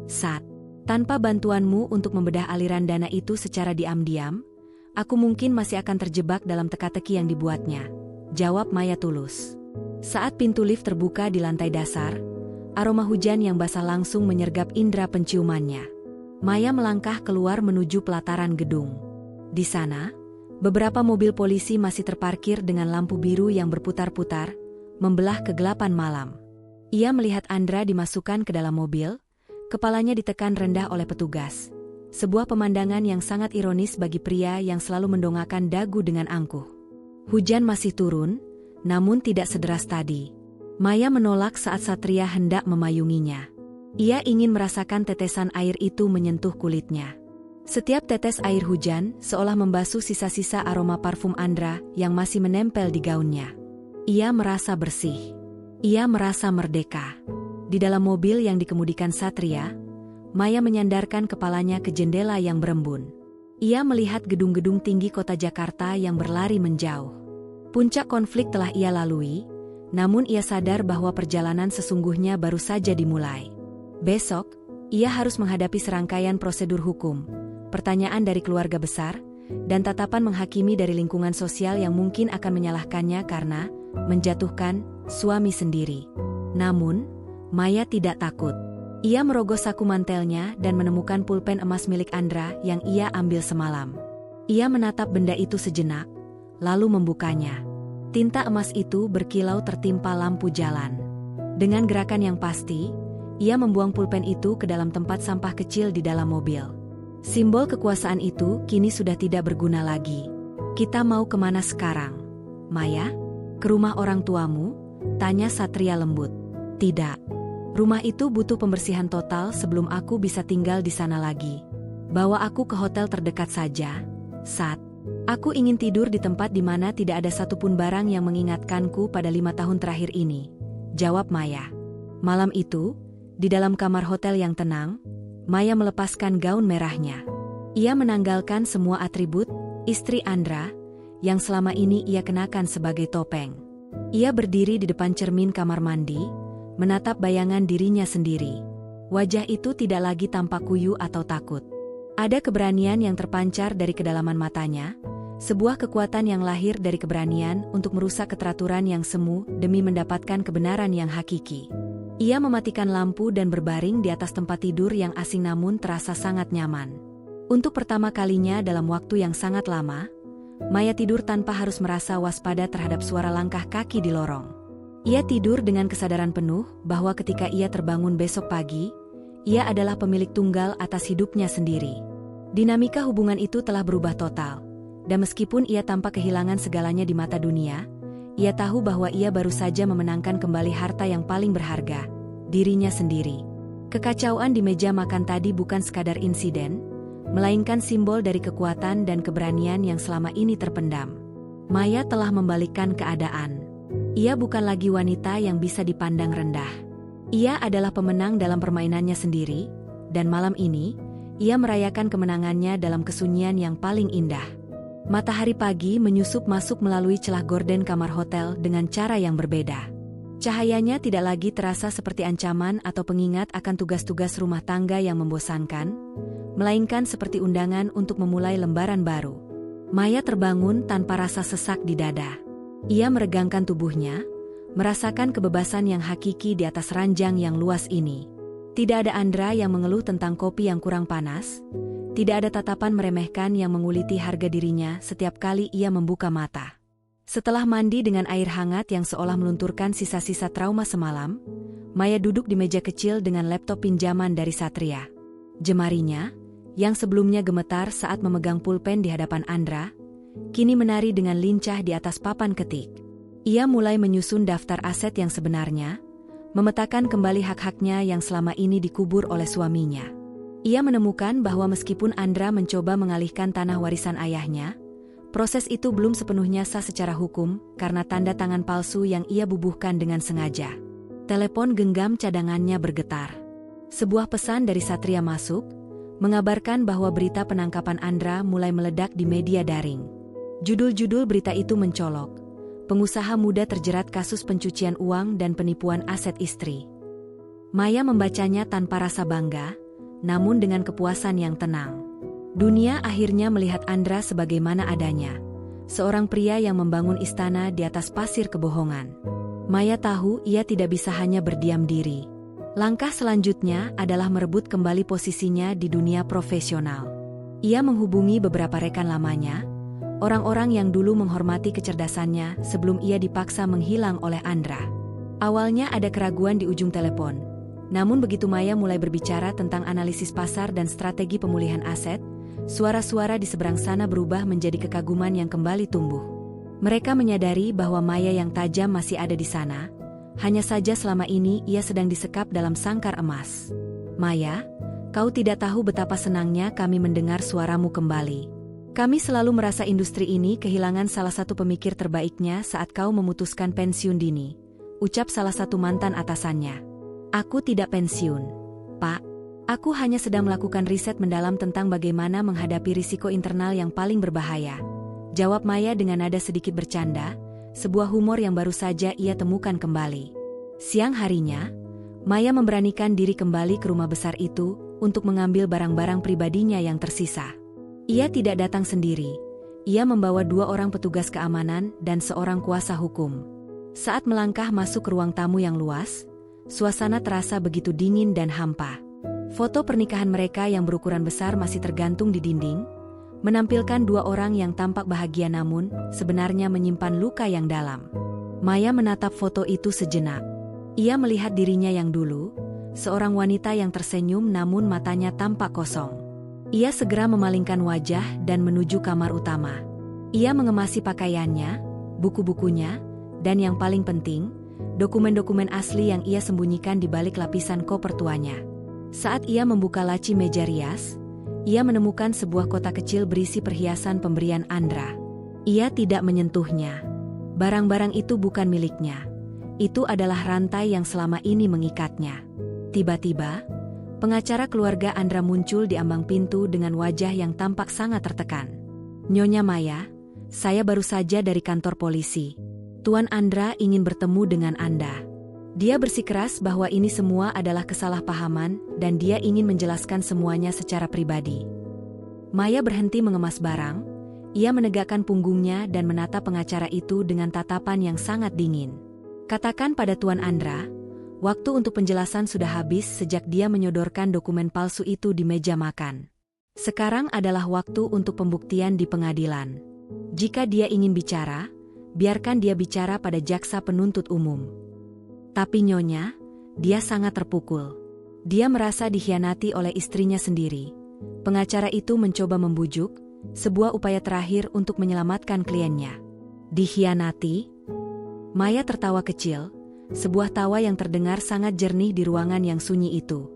Sat. Tanpa bantuanmu untuk membedah aliran dana itu secara diam-diam, aku mungkin masih akan terjebak dalam teka-teki yang dibuatnya," jawab Maya tulus. Saat pintu lift terbuka di lantai dasar, aroma hujan yang basah langsung menyergap indera penciumannya. Maya melangkah keluar menuju pelataran gedung. Di sana, beberapa mobil polisi masih terparkir dengan lampu biru yang berputar-putar, membelah kegelapan malam. Ia melihat Andra dimasukkan ke dalam mobil, kepalanya ditekan rendah oleh petugas. Sebuah pemandangan yang sangat ironis bagi pria yang selalu mendongakkan dagu dengan angkuh. Hujan masih turun, namun tidak sederas tadi. Maya menolak saat Satria hendak memayunginya. Ia ingin merasakan tetesan air itu menyentuh kulitnya. Setiap tetes air hujan seolah membasuh sisa-sisa aroma parfum Andra yang masih menempel di gaunnya. Ia merasa bersih. Ia merasa merdeka. Di dalam mobil yang dikemudikan Satria, Maya menyandarkan kepalanya ke jendela yang berembun. Ia melihat gedung-gedung tinggi kota Jakarta yang berlari menjauh. Puncak konflik telah ia lalui, namun ia sadar bahwa perjalanan sesungguhnya baru saja dimulai. Besok, ia harus menghadapi serangkaian prosedur hukum, pertanyaan dari keluarga besar, dan tatapan menghakimi dari lingkungan sosial yang mungkin akan menyalahkannya karena menjatuhkan suami sendiri. Namun, Maya tidak takut. Ia merogoh saku mantelnya dan menemukan pulpen emas milik Andra yang ia ambil semalam. Ia menatap benda itu sejenak, lalu membukanya. Tinta emas itu berkilau tertimpa lampu jalan. Dengan gerakan yang pasti, ia membuang pulpen itu ke dalam tempat sampah kecil di dalam mobil. Simbol kekuasaan itu kini sudah tidak berguna lagi. "Kita mau kemana sekarang, Maya?" "Ke rumah orang tuamu?" tanya Satria lembut. "Tidak. Rumah itu butuh pembersihan total sebelum aku bisa tinggal di sana lagi. Bawa aku ke hotel terdekat saja, Sat. Aku ingin tidur di tempat di mana tidak ada satupun barang yang mengingatkanku pada 5 tahun terakhir ini," jawab Maya. Malam itu, di dalam kamar hotel yang tenang, Maya melepaskan gaun merahnya. Ia menanggalkan semua atribut istri Andra yang selama ini ia kenakan sebagai topeng. Ia berdiri di depan cermin kamar mandi, menatap bayangan dirinya sendiri. Wajah itu tidak lagi tampak kuyu atau takut. Ada keberanian yang terpancar dari kedalaman matanya, sebuah kekuatan yang lahir dari keberanian untuk merusak keteraturan yang semu demi mendapatkan kebenaran yang hakiki. Ia mematikan lampu dan berbaring di atas tempat tidur yang asing namun terasa sangat nyaman. Untuk pertama kalinya dalam waktu yang sangat lama, Maya tidur tanpa harus merasa waspada terhadap suara langkah kaki di lorong. Ia tidur dengan kesadaran penuh bahwa ketika ia terbangun besok pagi, ia adalah pemilik tunggal atas hidupnya sendiri. Dinamika hubungan itu telah berubah total. Dan meskipun ia tampak kehilangan segalanya di mata dunia, ia tahu bahwa ia baru saja memenangkan kembali harta yang paling berharga, dirinya sendiri. Kekacauan di meja makan tadi bukan sekadar insiden, melainkan simbol dari kekuatan dan keberanian yang selama ini terpendam. Maya telah membalikkan keadaan. Ia bukan lagi wanita yang bisa dipandang rendah. Ia adalah pemenang dalam permainannya sendiri, dan malam ini, ia merayakan kemenangannya dalam kesunyian yang paling indah. Matahari pagi menyusup masuk melalui celah gorden kamar hotel dengan cara yang berbeda. Cahayanya tidak lagi terasa seperti ancaman atau pengingat akan tugas-tugas rumah tangga yang membosankan, melainkan seperti undangan untuk memulai lembaran baru. Maya terbangun tanpa rasa sesak di dada. Ia meregangkan tubuhnya, merasakan kebebasan yang hakiki di atas ranjang yang luas ini. Tidak ada Andra yang mengeluh tentang kopi yang kurang panas. Tidak ada tatapan meremehkan yang menguliti harga dirinya setiap kali ia membuka mata. Setelah mandi dengan air hangat yang seolah melunturkan sisa-sisa trauma semalam, Maya duduk di meja kecil dengan laptop pinjaman dari Satria. Jemarinya, yang sebelumnya gemetar saat memegang pulpen di hadapan Andra, kini menari dengan lincah di atas papan ketik. Ia mulai menyusun daftar aset yang sebenarnya, memetakan kembali hak-haknya yang selama ini dikubur oleh suaminya. Ia menemukan bahwa meskipun Andra mencoba mengalihkan tanah warisan ayahnya, proses itu belum sepenuhnya sah secara hukum karena tanda tangan palsu yang ia bubuhkan dengan sengaja. Telepon genggam cadangannya bergetar. Sebuah pesan dari Satria masuk, mengabarkan bahwa berita penangkapan Andra mulai meledak di media daring. Judul-judul berita itu mencolok. Pengusaha muda terjerat kasus pencucian uang dan penipuan aset istri. Maya membacanya tanpa rasa bangga, namun dengan kepuasan yang tenang. Dunia akhirnya melihat Andra sebagaimana adanya. Seorang pria yang membangun istana di atas pasir kebohongan. Maya tahu ia tidak bisa hanya berdiam diri. Langkah selanjutnya adalah merebut kembali posisinya di dunia profesional. Ia menghubungi beberapa rekan lamanya, orang-orang yang dulu menghormati kecerdasannya sebelum ia dipaksa menghilang oleh Andra. Awalnya ada keraguan di ujung telepon. Namun begitu Maya mulai berbicara tentang analisis pasar dan strategi pemulihan aset, suara-suara di seberang sana berubah menjadi kekaguman yang kembali tumbuh. Mereka menyadari bahwa Maya yang tajam masih ada di sana, hanya saja selama ini ia sedang disekap dalam sangkar emas. Maya, kau tidak tahu betapa senangnya kami mendengar suaramu kembali. Kami selalu merasa industri ini kehilangan salah satu pemikir terbaiknya saat kau memutuskan pensiun dini, ucap salah satu mantan atasannya. Aku tidak pensiun, Pak. Aku hanya sedang melakukan riset mendalam tentang bagaimana menghadapi risiko internal yang paling berbahaya. Jawab Maya dengan nada sedikit bercanda, sebuah humor yang baru saja ia temukan kembali. Siang harinya, Maya memberanikan diri kembali ke rumah besar itu untuk mengambil barang-barang pribadinya yang tersisa. Ia tidak datang sendiri. Ia membawa 2 orang petugas keamanan dan seorang kuasa hukum. Saat melangkah masuk ke ruang tamu yang luas, suasana terasa begitu dingin dan hampa. Foto pernikahan mereka yang berukuran besar masih tergantung di dinding, menampilkan 2 orang yang tampak bahagia namun sebenarnya menyimpan luka yang dalam. Maya menatap foto itu sejenak. Ia melihat dirinya yang dulu, seorang wanita yang tersenyum namun matanya tampak kosong. Ia segera memalingkan wajah dan menuju kamar utama. Ia mengemasi pakaiannya, buku-bukunya, dan yang paling penting, dokumen-dokumen asli yang ia sembunyikan di balik lapisan koper tuanya. Saat ia membuka laci meja rias, ia menemukan sebuah kotak kecil berisi perhiasan pemberian Andra. Ia tidak menyentuhnya. Barang-barang itu bukan miliknya. Itu adalah rantai yang selama ini mengikatnya. Tiba-tiba, pengacara keluarga Andra muncul di ambang pintu dengan wajah yang tampak sangat tertekan. Nyonya Maya, saya baru saja dari kantor polisi. Tuan Andra ingin bertemu dengan Anda. Dia bersikeras bahwa ini semua adalah kesalahpahaman dan dia ingin menjelaskan semuanya secara pribadi. Maya berhenti mengemas barang, ia menegakkan punggungnya dan menatap pengacara itu dengan tatapan yang sangat dingin. Katakan pada Tuan Andra, waktu untuk penjelasan sudah habis sejak dia menyodorkan dokumen palsu itu di meja makan. Sekarang adalah waktu untuk pembuktian di pengadilan. Jika dia ingin bicara, biarkan dia bicara pada jaksa penuntut umum. Tapi Nyonya, dia sangat terpukul. Dia merasa dikhianati oleh istrinya sendiri. Pengacara itu mencoba membujuk, sebuah upaya terakhir untuk menyelamatkan kliennya. Dikhianati? Maya tertawa kecil, sebuah tawa yang terdengar sangat jernih di ruangan yang sunyi itu.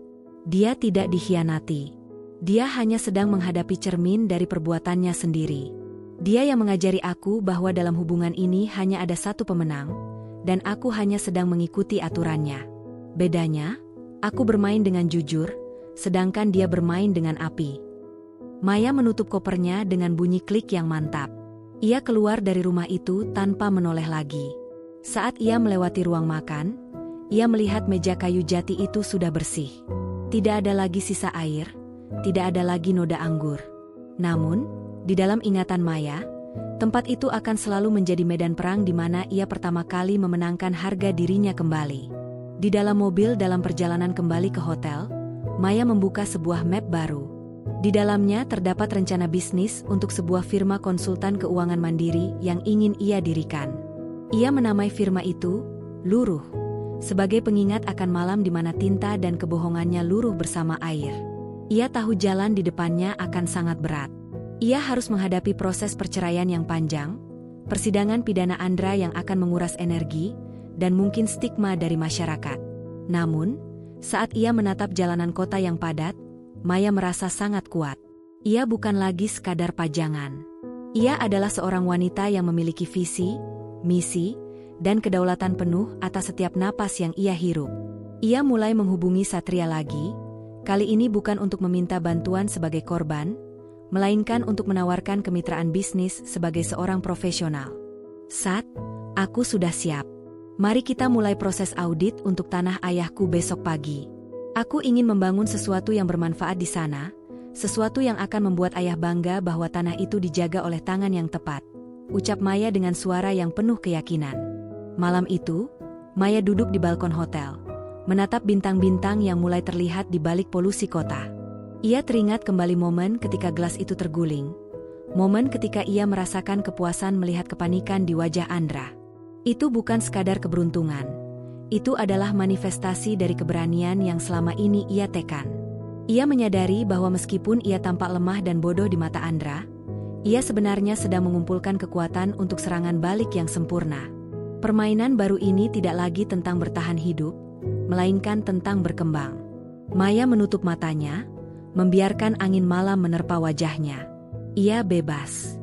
Dia tidak dikhianati. Dia hanya sedang menghadapi cermin dari perbuatannya sendiri. Dia yang mengajari aku bahwa dalam hubungan ini hanya ada satu pemenang, dan aku hanya sedang mengikuti aturannya. Bedanya, aku bermain dengan jujur, sedangkan dia bermain dengan api. Maya menutup kopernya dengan bunyi klik yang mantap. Ia keluar dari rumah itu tanpa menoleh lagi. Saat ia melewati ruang makan, ia melihat meja kayu jati itu sudah bersih. Tidak ada lagi sisa air, tidak ada lagi noda anggur. Namun, di dalam ingatan Maya, tempat itu akan selalu menjadi medan perang di mana ia pertama kali memenangkan harga dirinya kembali. Di dalam mobil dalam perjalanan kembali ke hotel, Maya membuka sebuah map baru. Di dalamnya terdapat rencana bisnis untuk sebuah firma konsultan keuangan mandiri yang ingin ia dirikan. Ia menamai firma itu, Luruh, sebagai pengingat akan malam di mana tinta dan kebohongannya luruh bersama air. Ia tahu jalan di depannya akan sangat berat. Ia harus menghadapi proses perceraian yang panjang, persidangan pidana Andra yang akan menguras energi, dan mungkin stigma dari masyarakat. Namun, saat ia menatap jalanan kota yang padat, Maya merasa sangat kuat. Ia bukan lagi sekadar pajangan. Ia adalah seorang wanita yang memiliki visi, misi, dan kedaulatan penuh atas setiap napas yang ia hirup. Ia mulai menghubungi Satria lagi, kali ini bukan untuk meminta bantuan sebagai korban, melainkan untuk menawarkan kemitraan bisnis sebagai seorang profesional. Sat, aku sudah siap. Mari kita mulai proses audit untuk tanah ayahku besok pagi. Aku ingin membangun sesuatu yang bermanfaat di sana, sesuatu yang akan membuat ayah bangga bahwa tanah itu dijaga oleh tangan yang tepat, ucap Maya dengan suara yang penuh keyakinan. Malam itu, Maya duduk di balkon hotel, menatap bintang-bintang yang mulai terlihat di balik polusi kota. Ia teringat kembali momen ketika gelas itu terguling, momen ketika ia merasakan kepuasan melihat kepanikan di wajah Andra. Itu bukan sekadar keberuntungan, itu adalah manifestasi dari keberanian yang selama ini ia tekan. Ia menyadari bahwa meskipun ia tampak lemah dan bodoh di mata Andra, ia sebenarnya sedang mengumpulkan kekuatan untuk serangan balik yang sempurna. Permainan baru ini tidak lagi tentang bertahan hidup, melainkan tentang berkembang. Maya menutup matanya, membiarkan angin malam menerpa wajahnya. Ia bebas.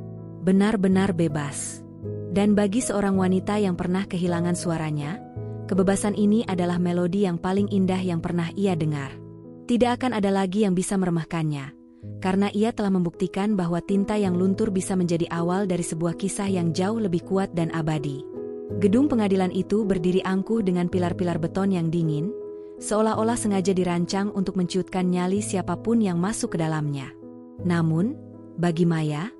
Benar-benar bebas. Dan bagi seorang wanita yang pernah kehilangan suaranya, kebebasan ini adalah melodi yang paling indah yang pernah ia dengar. Tidak akan ada lagi yang bisa meremehkannya, karena ia telah membuktikan bahwa tinta yang luntur bisa menjadi awal dari sebuah kisah yang jauh lebih kuat dan abadi. Gedung pengadilan itu berdiri angkuh dengan pilar-pilar beton yang dingin, seolah-olah sengaja dirancang untuk menciutkan nyali siapapun yang masuk ke dalamnya. Namun, bagi Maya,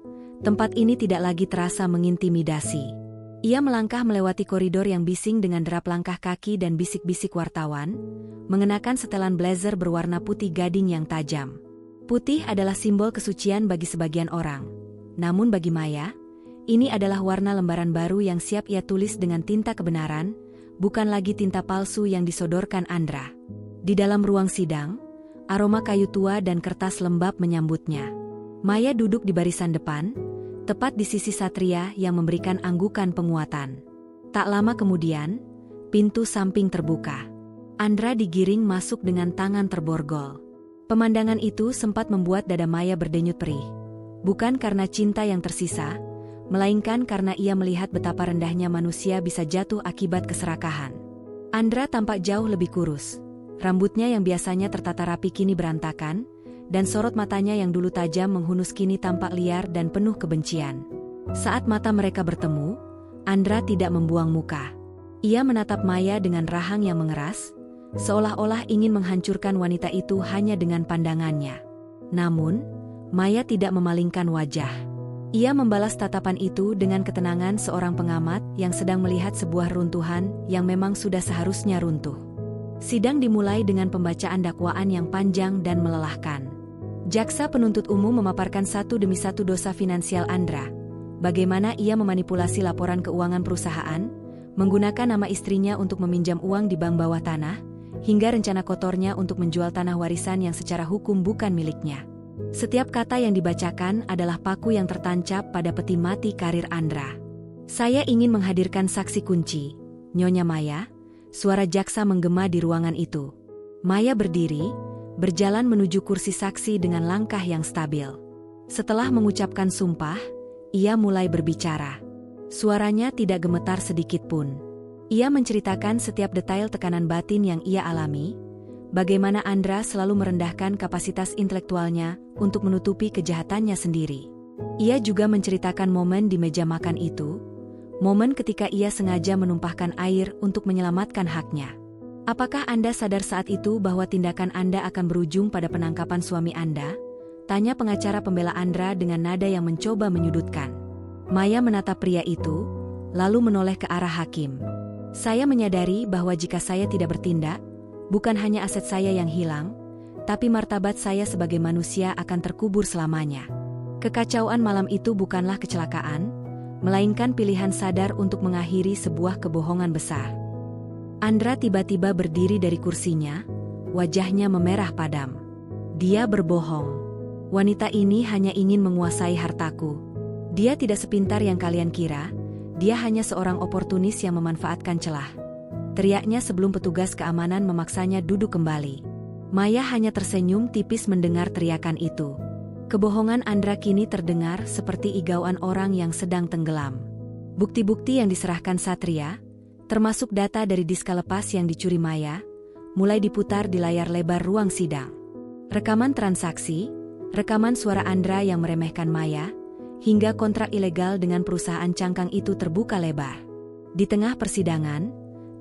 tempat ini tidak lagi terasa mengintimidasi. Ia melangkah melewati koridor yang bising dengan derap langkah kaki dan bisik-bisik wartawan, mengenakan setelan blazer berwarna putih gading yang tajam. Putih adalah simbol kesucian bagi sebagian orang. Namun bagi Maya, ini adalah warna lembaran baru yang siap ia tulis dengan tinta kebenaran, bukan lagi tinta palsu yang disodorkan Andra. Di dalam ruang sidang, aroma kayu tua dan kertas lembab menyambutnya. Maya duduk di barisan depan, tepat di sisi Satria yang memberikan anggukan penguatan. Tak lama kemudian, pintu samping terbuka. Andra digiring masuk dengan tangan terborgol. Pemandangan itu sempat membuat dada Maya berdenyut perih. Bukan karena cinta yang tersisa, melainkan karena ia melihat betapa rendahnya manusia bisa jatuh akibat keserakahan. Andra tampak jauh lebih kurus. Rambutnya yang biasanya tertata rapi kini berantakan, dan sorot matanya yang dulu tajam menghunus kini tampak liar dan penuh kebencian. Saat mata mereka bertemu, Andra tidak membuang muka. Ia menatap Maya dengan rahang yang mengeras, seolah-olah ingin menghancurkan wanita itu hanya dengan pandangannya. Namun, Maya tidak memalingkan wajah. Ia membalas tatapan itu dengan ketenangan seorang pengamat yang sedang melihat sebuah runtuhan yang memang sudah seharusnya runtuh. Sidang dimulai dengan pembacaan dakwaan yang panjang dan melelahkan. Jaksa penuntut umum memaparkan satu demi satu dosa finansial Andra. Bagaimana ia memanipulasi laporan keuangan perusahaan, menggunakan nama istrinya untuk meminjam uang di bank bawah tanah, hingga rencana kotornya untuk menjual tanah warisan yang secara hukum bukan miliknya. Setiap kata yang dibacakan adalah paku yang tertancap pada peti mati karir Andra. "Saya ingin menghadirkan saksi kunci, Nyonya Maya," suara jaksa menggema di ruangan itu. Maya berdiri, berjalan menuju kursi saksi dengan langkah yang stabil. Setelah mengucapkan sumpah, ia mulai berbicara. Suaranya tidak gemetar sedikit pun. Ia menceritakan setiap detail tekanan batin yang ia alami, bagaimana Andra selalu merendahkan kapasitas intelektualnya untuk menutupi kejahatannya sendiri. Ia juga menceritakan momen di meja makan itu, momen ketika ia sengaja menumpahkan air untuk menyelamatkan haknya. "Apakah Anda sadar saat itu bahwa tindakan Anda akan berujung pada penangkapan suami Anda?" tanya pengacara pembela Andra dengan nada yang mencoba menyudutkan. Maya menatap pria itu, lalu menoleh ke arah hakim. "Saya menyadari bahwa jika saya tidak bertindak, bukan hanya aset saya yang hilang, tapi martabat saya sebagai manusia akan terkubur selamanya. Kekacauan malam itu bukanlah kecelakaan, melainkan pilihan sadar untuk mengakhiri sebuah kebohongan besar." Andra tiba-tiba berdiri dari kursinya, wajahnya memerah padam. "Dia berbohong. Wanita ini hanya ingin menguasai hartaku. Dia tidak sepintar yang kalian kira, dia hanya seorang oportunis yang memanfaatkan celah," teriaknya sebelum petugas keamanan memaksanya duduk kembali. Maya hanya tersenyum tipis mendengar teriakan itu. Kebohongan Andra kini terdengar seperti igauan orang yang sedang tenggelam. Bukti-bukti yang diserahkan Satria, termasuk data dari diska lepas yang dicuri Maya, mulai diputar di layar lebar ruang sidang. Rekaman transaksi, rekaman suara Andra yang meremehkan Maya, hingga kontrak ilegal dengan perusahaan cangkang itu terbuka lebar. Di tengah persidangan,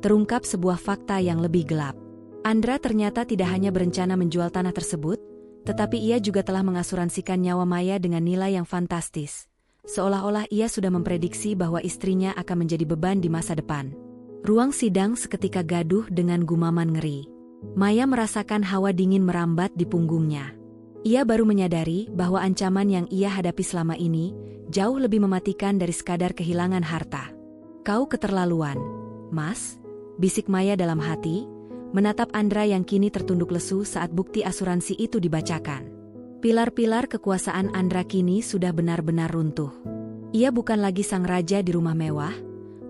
terungkap sebuah fakta yang lebih gelap. Andra ternyata tidak hanya berencana menjual tanah tersebut, tetapi ia juga telah mengasuransikan nyawa Maya dengan nilai yang fantastis. Seolah-olah ia sudah memprediksi bahwa istrinya akan menjadi beban di masa depan. Ruang sidang seketika gaduh dengan gumaman ngeri. Maya merasakan hawa dingin merambat di punggungnya. Ia baru menyadari bahwa ancaman yang ia hadapi selama ini jauh lebih mematikan dari sekadar kehilangan harta. "Kau keterlaluan, Mas," bisik Maya dalam hati, menatap Andra yang kini tertunduk lesu saat bukti asuransi itu dibacakan. Pilar-pilar kekuasaan Andra kini sudah benar-benar runtuh. Ia bukan lagi sang raja di rumah mewah,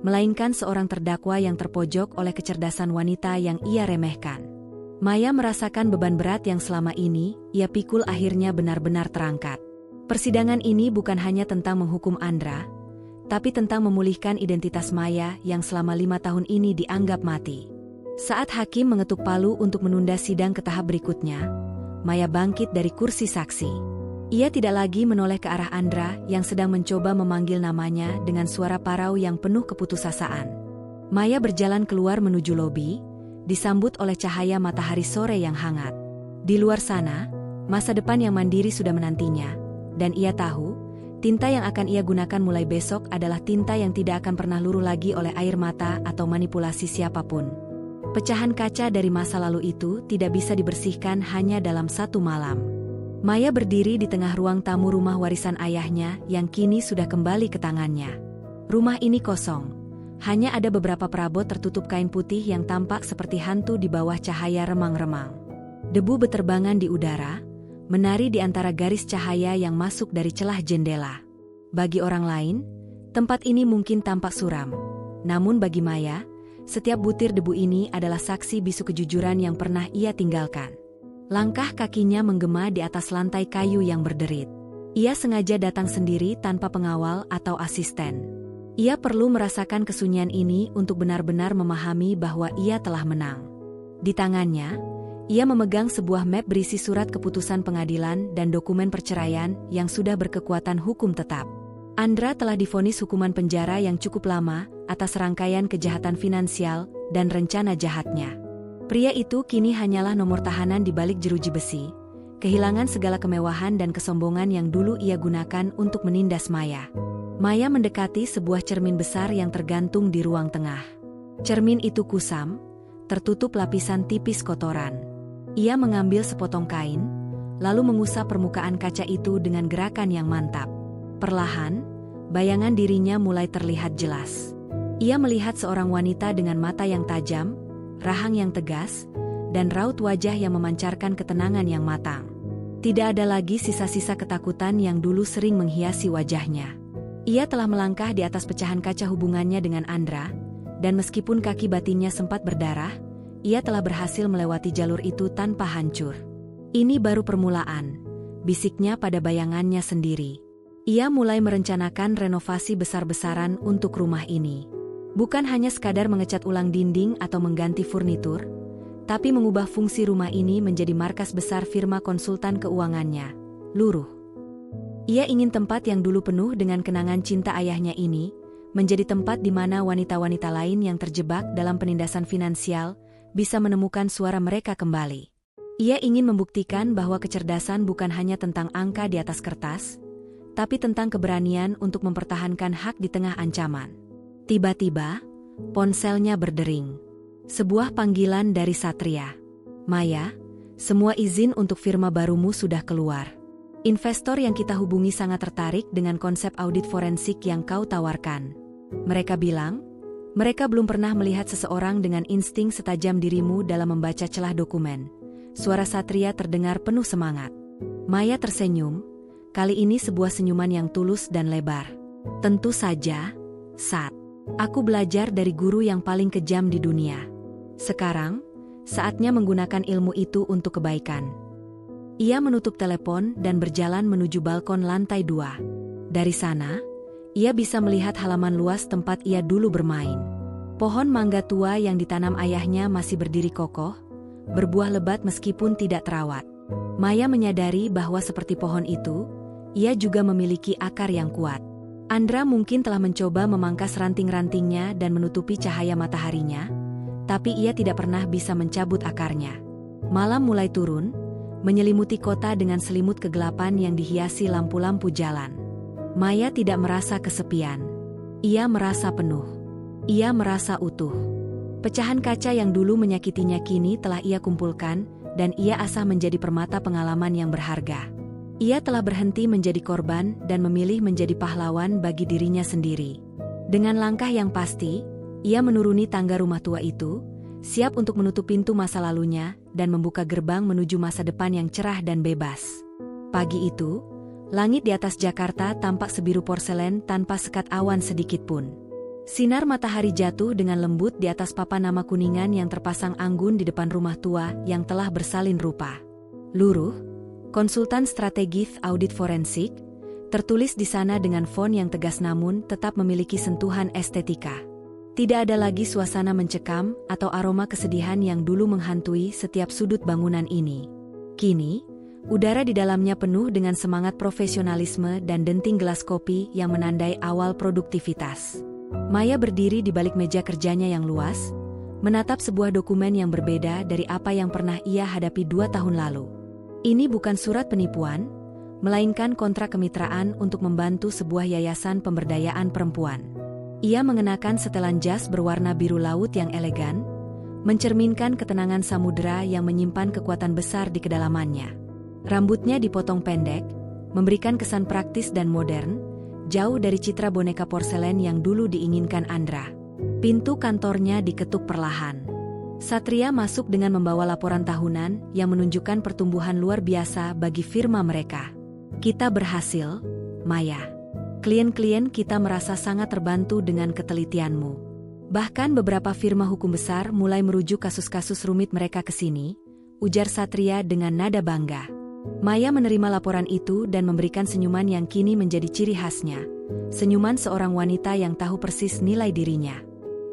melainkan seorang terdakwa yang terpojok oleh kecerdasan wanita yang ia remehkan. Maya merasakan beban berat yang selama ini ia pikul akhirnya benar-benar terangkat. Persidangan ini bukan hanya tentang menghukum Andra, tapi tentang memulihkan identitas Maya yang selama 5 tahun ini dianggap mati. Saat hakim mengetuk palu untuk menunda sidang ke tahap berikutnya, Maya bangkit dari kursi saksi. Ia tidak lagi menoleh ke arah Andra yang sedang mencoba memanggil namanya dengan suara parau yang penuh keputusasaan. Maya berjalan keluar menuju lobi, disambut oleh cahaya matahari sore yang hangat. Di luar sana, masa depan yang mandiri sudah menantinya, dan ia tahu, tinta yang akan ia gunakan mulai besok adalah tinta yang tidak akan pernah luruh lagi oleh air mata atau manipulasi siapapun. Pecahan kaca dari masa lalu itu tidak bisa dibersihkan hanya dalam satu malam. Maya berdiri di tengah ruang tamu rumah warisan ayahnya yang kini sudah kembali ke tangannya. Rumah ini kosong. Hanya ada beberapa perabot tertutup kain putih yang tampak seperti hantu di bawah cahaya remang-remang. Debu beterbangan di udara, menari di antara garis cahaya yang masuk dari celah jendela. Bagi orang lain, tempat ini mungkin tampak suram. Namun bagi Maya, setiap butir debu ini adalah saksi bisu kejujuran yang pernah ia tinggalkan. Langkah kakinya menggema di atas lantai kayu yang berderit. Ia sengaja datang sendiri tanpa pengawal atau asisten. Ia perlu merasakan kesunyian ini untuk benar-benar memahami bahwa ia telah menang. Di tangannya, ia memegang sebuah map berisi surat keputusan pengadilan dan dokumen perceraian yang sudah berkekuatan hukum tetap. Andra telah divonis hukuman penjara yang cukup lama atas rangkaian kejahatan finansial dan rencana jahatnya. Pria itu kini hanyalah nomor tahanan di balik jeruji besi, kehilangan segala kemewahan dan kesombongan yang dulu ia gunakan untuk menindas Maya. Maya mendekati sebuah cermin besar yang tergantung di ruang tengah. Cermin itu kusam, tertutup lapisan tipis kotoran. Ia mengambil sepotong kain, lalu mengusap permukaan kaca itu dengan gerakan yang mantap. Perlahan, bayangan dirinya mulai terlihat jelas. Ia melihat seorang wanita dengan mata yang tajam, rahang yang tegas, dan raut wajah yang memancarkan ketenangan yang matang. Tidak ada lagi sisa-sisa ketakutan yang dulu sering menghiasi wajahnya. Ia telah melangkah di atas pecahan kaca hubungannya dengan Andra, dan meskipun kaki batinnya sempat berdarah, ia telah berhasil melewati jalur itu tanpa hancur. Ini baru permulaan, bisiknya pada bayangannya sendiri. Ia mulai merencanakan renovasi besar-besaran untuk rumah ini. Bukan hanya sekadar mengecat ulang dinding atau mengganti furnitur, tapi mengubah fungsi rumah ini menjadi markas besar firma konsultan keuangannya, Luruh. Ia ingin tempat yang dulu penuh dengan kenangan cinta ayahnya ini, menjadi tempat di mana wanita-wanita lain yang terjebak dalam penindasan finansial bisa menemukan suara mereka kembali. Ia ingin membuktikan bahwa kecerdasan bukan hanya tentang angka di atas kertas, tapi tentang keberanian untuk mempertahankan hak di tengah ancaman. Tiba-tiba, ponselnya berdering. Sebuah panggilan dari Satria. "Maya, semua izin untuk firma barumu sudah keluar. Investor yang kita hubungi sangat tertarik dengan konsep audit forensik yang kau tawarkan. Mereka bilang, mereka belum pernah melihat seseorang dengan insting setajam dirimu dalam membaca celah dokumen." Suara Satria terdengar penuh semangat. Maya tersenyum, kali ini sebuah senyuman yang tulus dan lebar. "Tentu saja, Sat. Aku belajar dari guru yang paling kejam di dunia. Sekarang, saatnya menggunakan ilmu itu untuk kebaikan." Ia menutup telepon dan berjalan menuju balkon lantai 2. Dari sana, ia bisa melihat halaman luas tempat ia dulu bermain. Pohon mangga tua yang ditanam ayahnya masih berdiri kokoh, berbuah lebat meskipun tidak terawat. Maya menyadari bahwa seperti pohon itu, ia juga memiliki akar yang kuat. Andra mungkin telah mencoba memangkas ranting-rantingnya dan menutupi cahaya mataharinya, tapi ia tidak pernah bisa mencabut akarnya. Malam mulai turun, menyelimuti kota dengan selimut kegelapan yang dihiasi lampu-lampu jalan. Maya tidak merasa kesepian. Ia merasa penuh. Ia merasa utuh. Pecahan kaca yang dulu menyakitinya kini telah ia kumpulkan, dan ia asah menjadi permata pengalaman yang berharga. Ia telah berhenti menjadi korban dan memilih menjadi pahlawan bagi dirinya sendiri. Dengan langkah yang pasti, ia menuruni tangga rumah tua itu, siap untuk menutup pintu masa lalunya dan membuka gerbang menuju masa depan yang cerah dan bebas. Pagi itu, langit di atas Jakarta tampak sebiru porselen tanpa sekat awan sedikitpun. Sinar matahari jatuh dengan lembut di atas papan nama kuningan yang terpasang anggun di depan rumah tua yang telah bersalin rupa. "Luruh, konsultan strategis audit forensik," tertulis di sana dengan font yang tegas namun tetap memiliki sentuhan estetika. Tidak ada lagi suasana mencekam atau aroma kesedihan yang dulu menghantui setiap sudut bangunan ini. Kini, udara di dalamnya penuh dengan semangat profesionalisme dan denting gelas kopi yang menandai awal produktivitas. Maya berdiri di balik meja kerjanya yang luas, menatap sebuah dokumen yang berbeda dari apa yang pernah ia hadapi 2 tahun lalu. Ini bukan surat penipuan, melainkan kontrak kemitraan untuk membantu sebuah yayasan pemberdayaan perempuan. Ia mengenakan setelan jas berwarna biru laut yang elegan, mencerminkan ketenangan samudera yang menyimpan kekuatan besar di kedalamannya. Rambutnya dipotong pendek, memberikan kesan praktis dan modern, jauh dari citra boneka porselen yang dulu diinginkan Andra. Pintu kantornya diketuk perlahan. Satria masuk dengan membawa laporan tahunan yang menunjukkan pertumbuhan luar biasa bagi firma mereka. "Kita berhasil, Maya. Klien-klien kita merasa sangat terbantu dengan ketelitianmu. Bahkan beberapa firma hukum besar mulai merujuk kasus-kasus rumit mereka ke sini," ujar Satria dengan nada bangga. Maya menerima laporan itu dan memberikan senyuman yang kini menjadi ciri khasnya. Senyuman seorang wanita yang tahu persis nilai dirinya.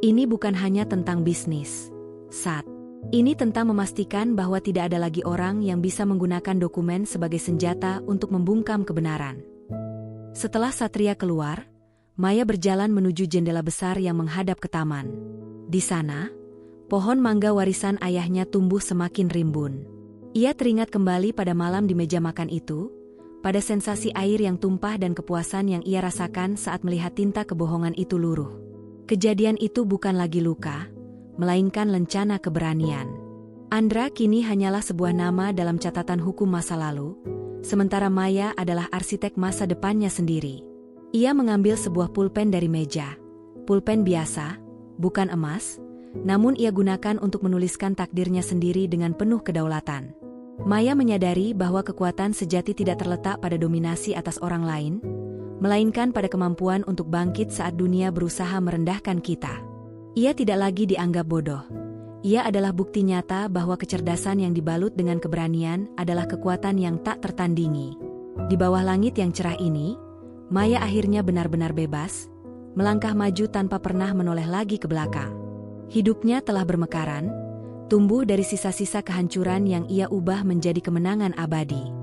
"Ini bukan hanya tentang bisnis, Sat. Ini tentang memastikan bahwa tidak ada lagi orang yang bisa menggunakan dokumen sebagai senjata untuk membungkam kebenaran." Setelah Satria keluar, Maya berjalan menuju jendela besar yang menghadap ke taman. Di sana, pohon mangga warisan ayahnya tumbuh semakin rimbun. Ia teringat kembali pada malam di meja makan itu, pada sensasi air yang tumpah dan kepuasan yang ia rasakan saat melihat tinta kebohongan itu luruh. Kejadian itu bukan lagi luka, melainkan lencana keberanian. Andra kini hanyalah sebuah nama dalam catatan hukum masa lalu, sementara Maya adalah arsitek masa depannya sendiri. Ia mengambil sebuah pulpen dari meja. Pulpen biasa, bukan emas, namun ia gunakan untuk menuliskan takdirnya sendiri dengan penuh kedaulatan. Maya menyadari bahwa kekuatan sejati tidak terletak pada dominasi atas orang lain, melainkan pada kemampuan untuk bangkit saat dunia berusaha merendahkan kita. Ia tidak lagi dianggap bodoh. Ia adalah bukti nyata bahwa kecerdasan yang dibalut dengan keberanian adalah kekuatan yang tak tertandingi. Di bawah langit yang cerah ini, Maya akhirnya benar-benar bebas, melangkah maju tanpa pernah menoleh lagi ke belakang. Hidupnya telah bermekaran, tumbuh dari sisa-sisa kehancuran yang ia ubah menjadi kemenangan abadi.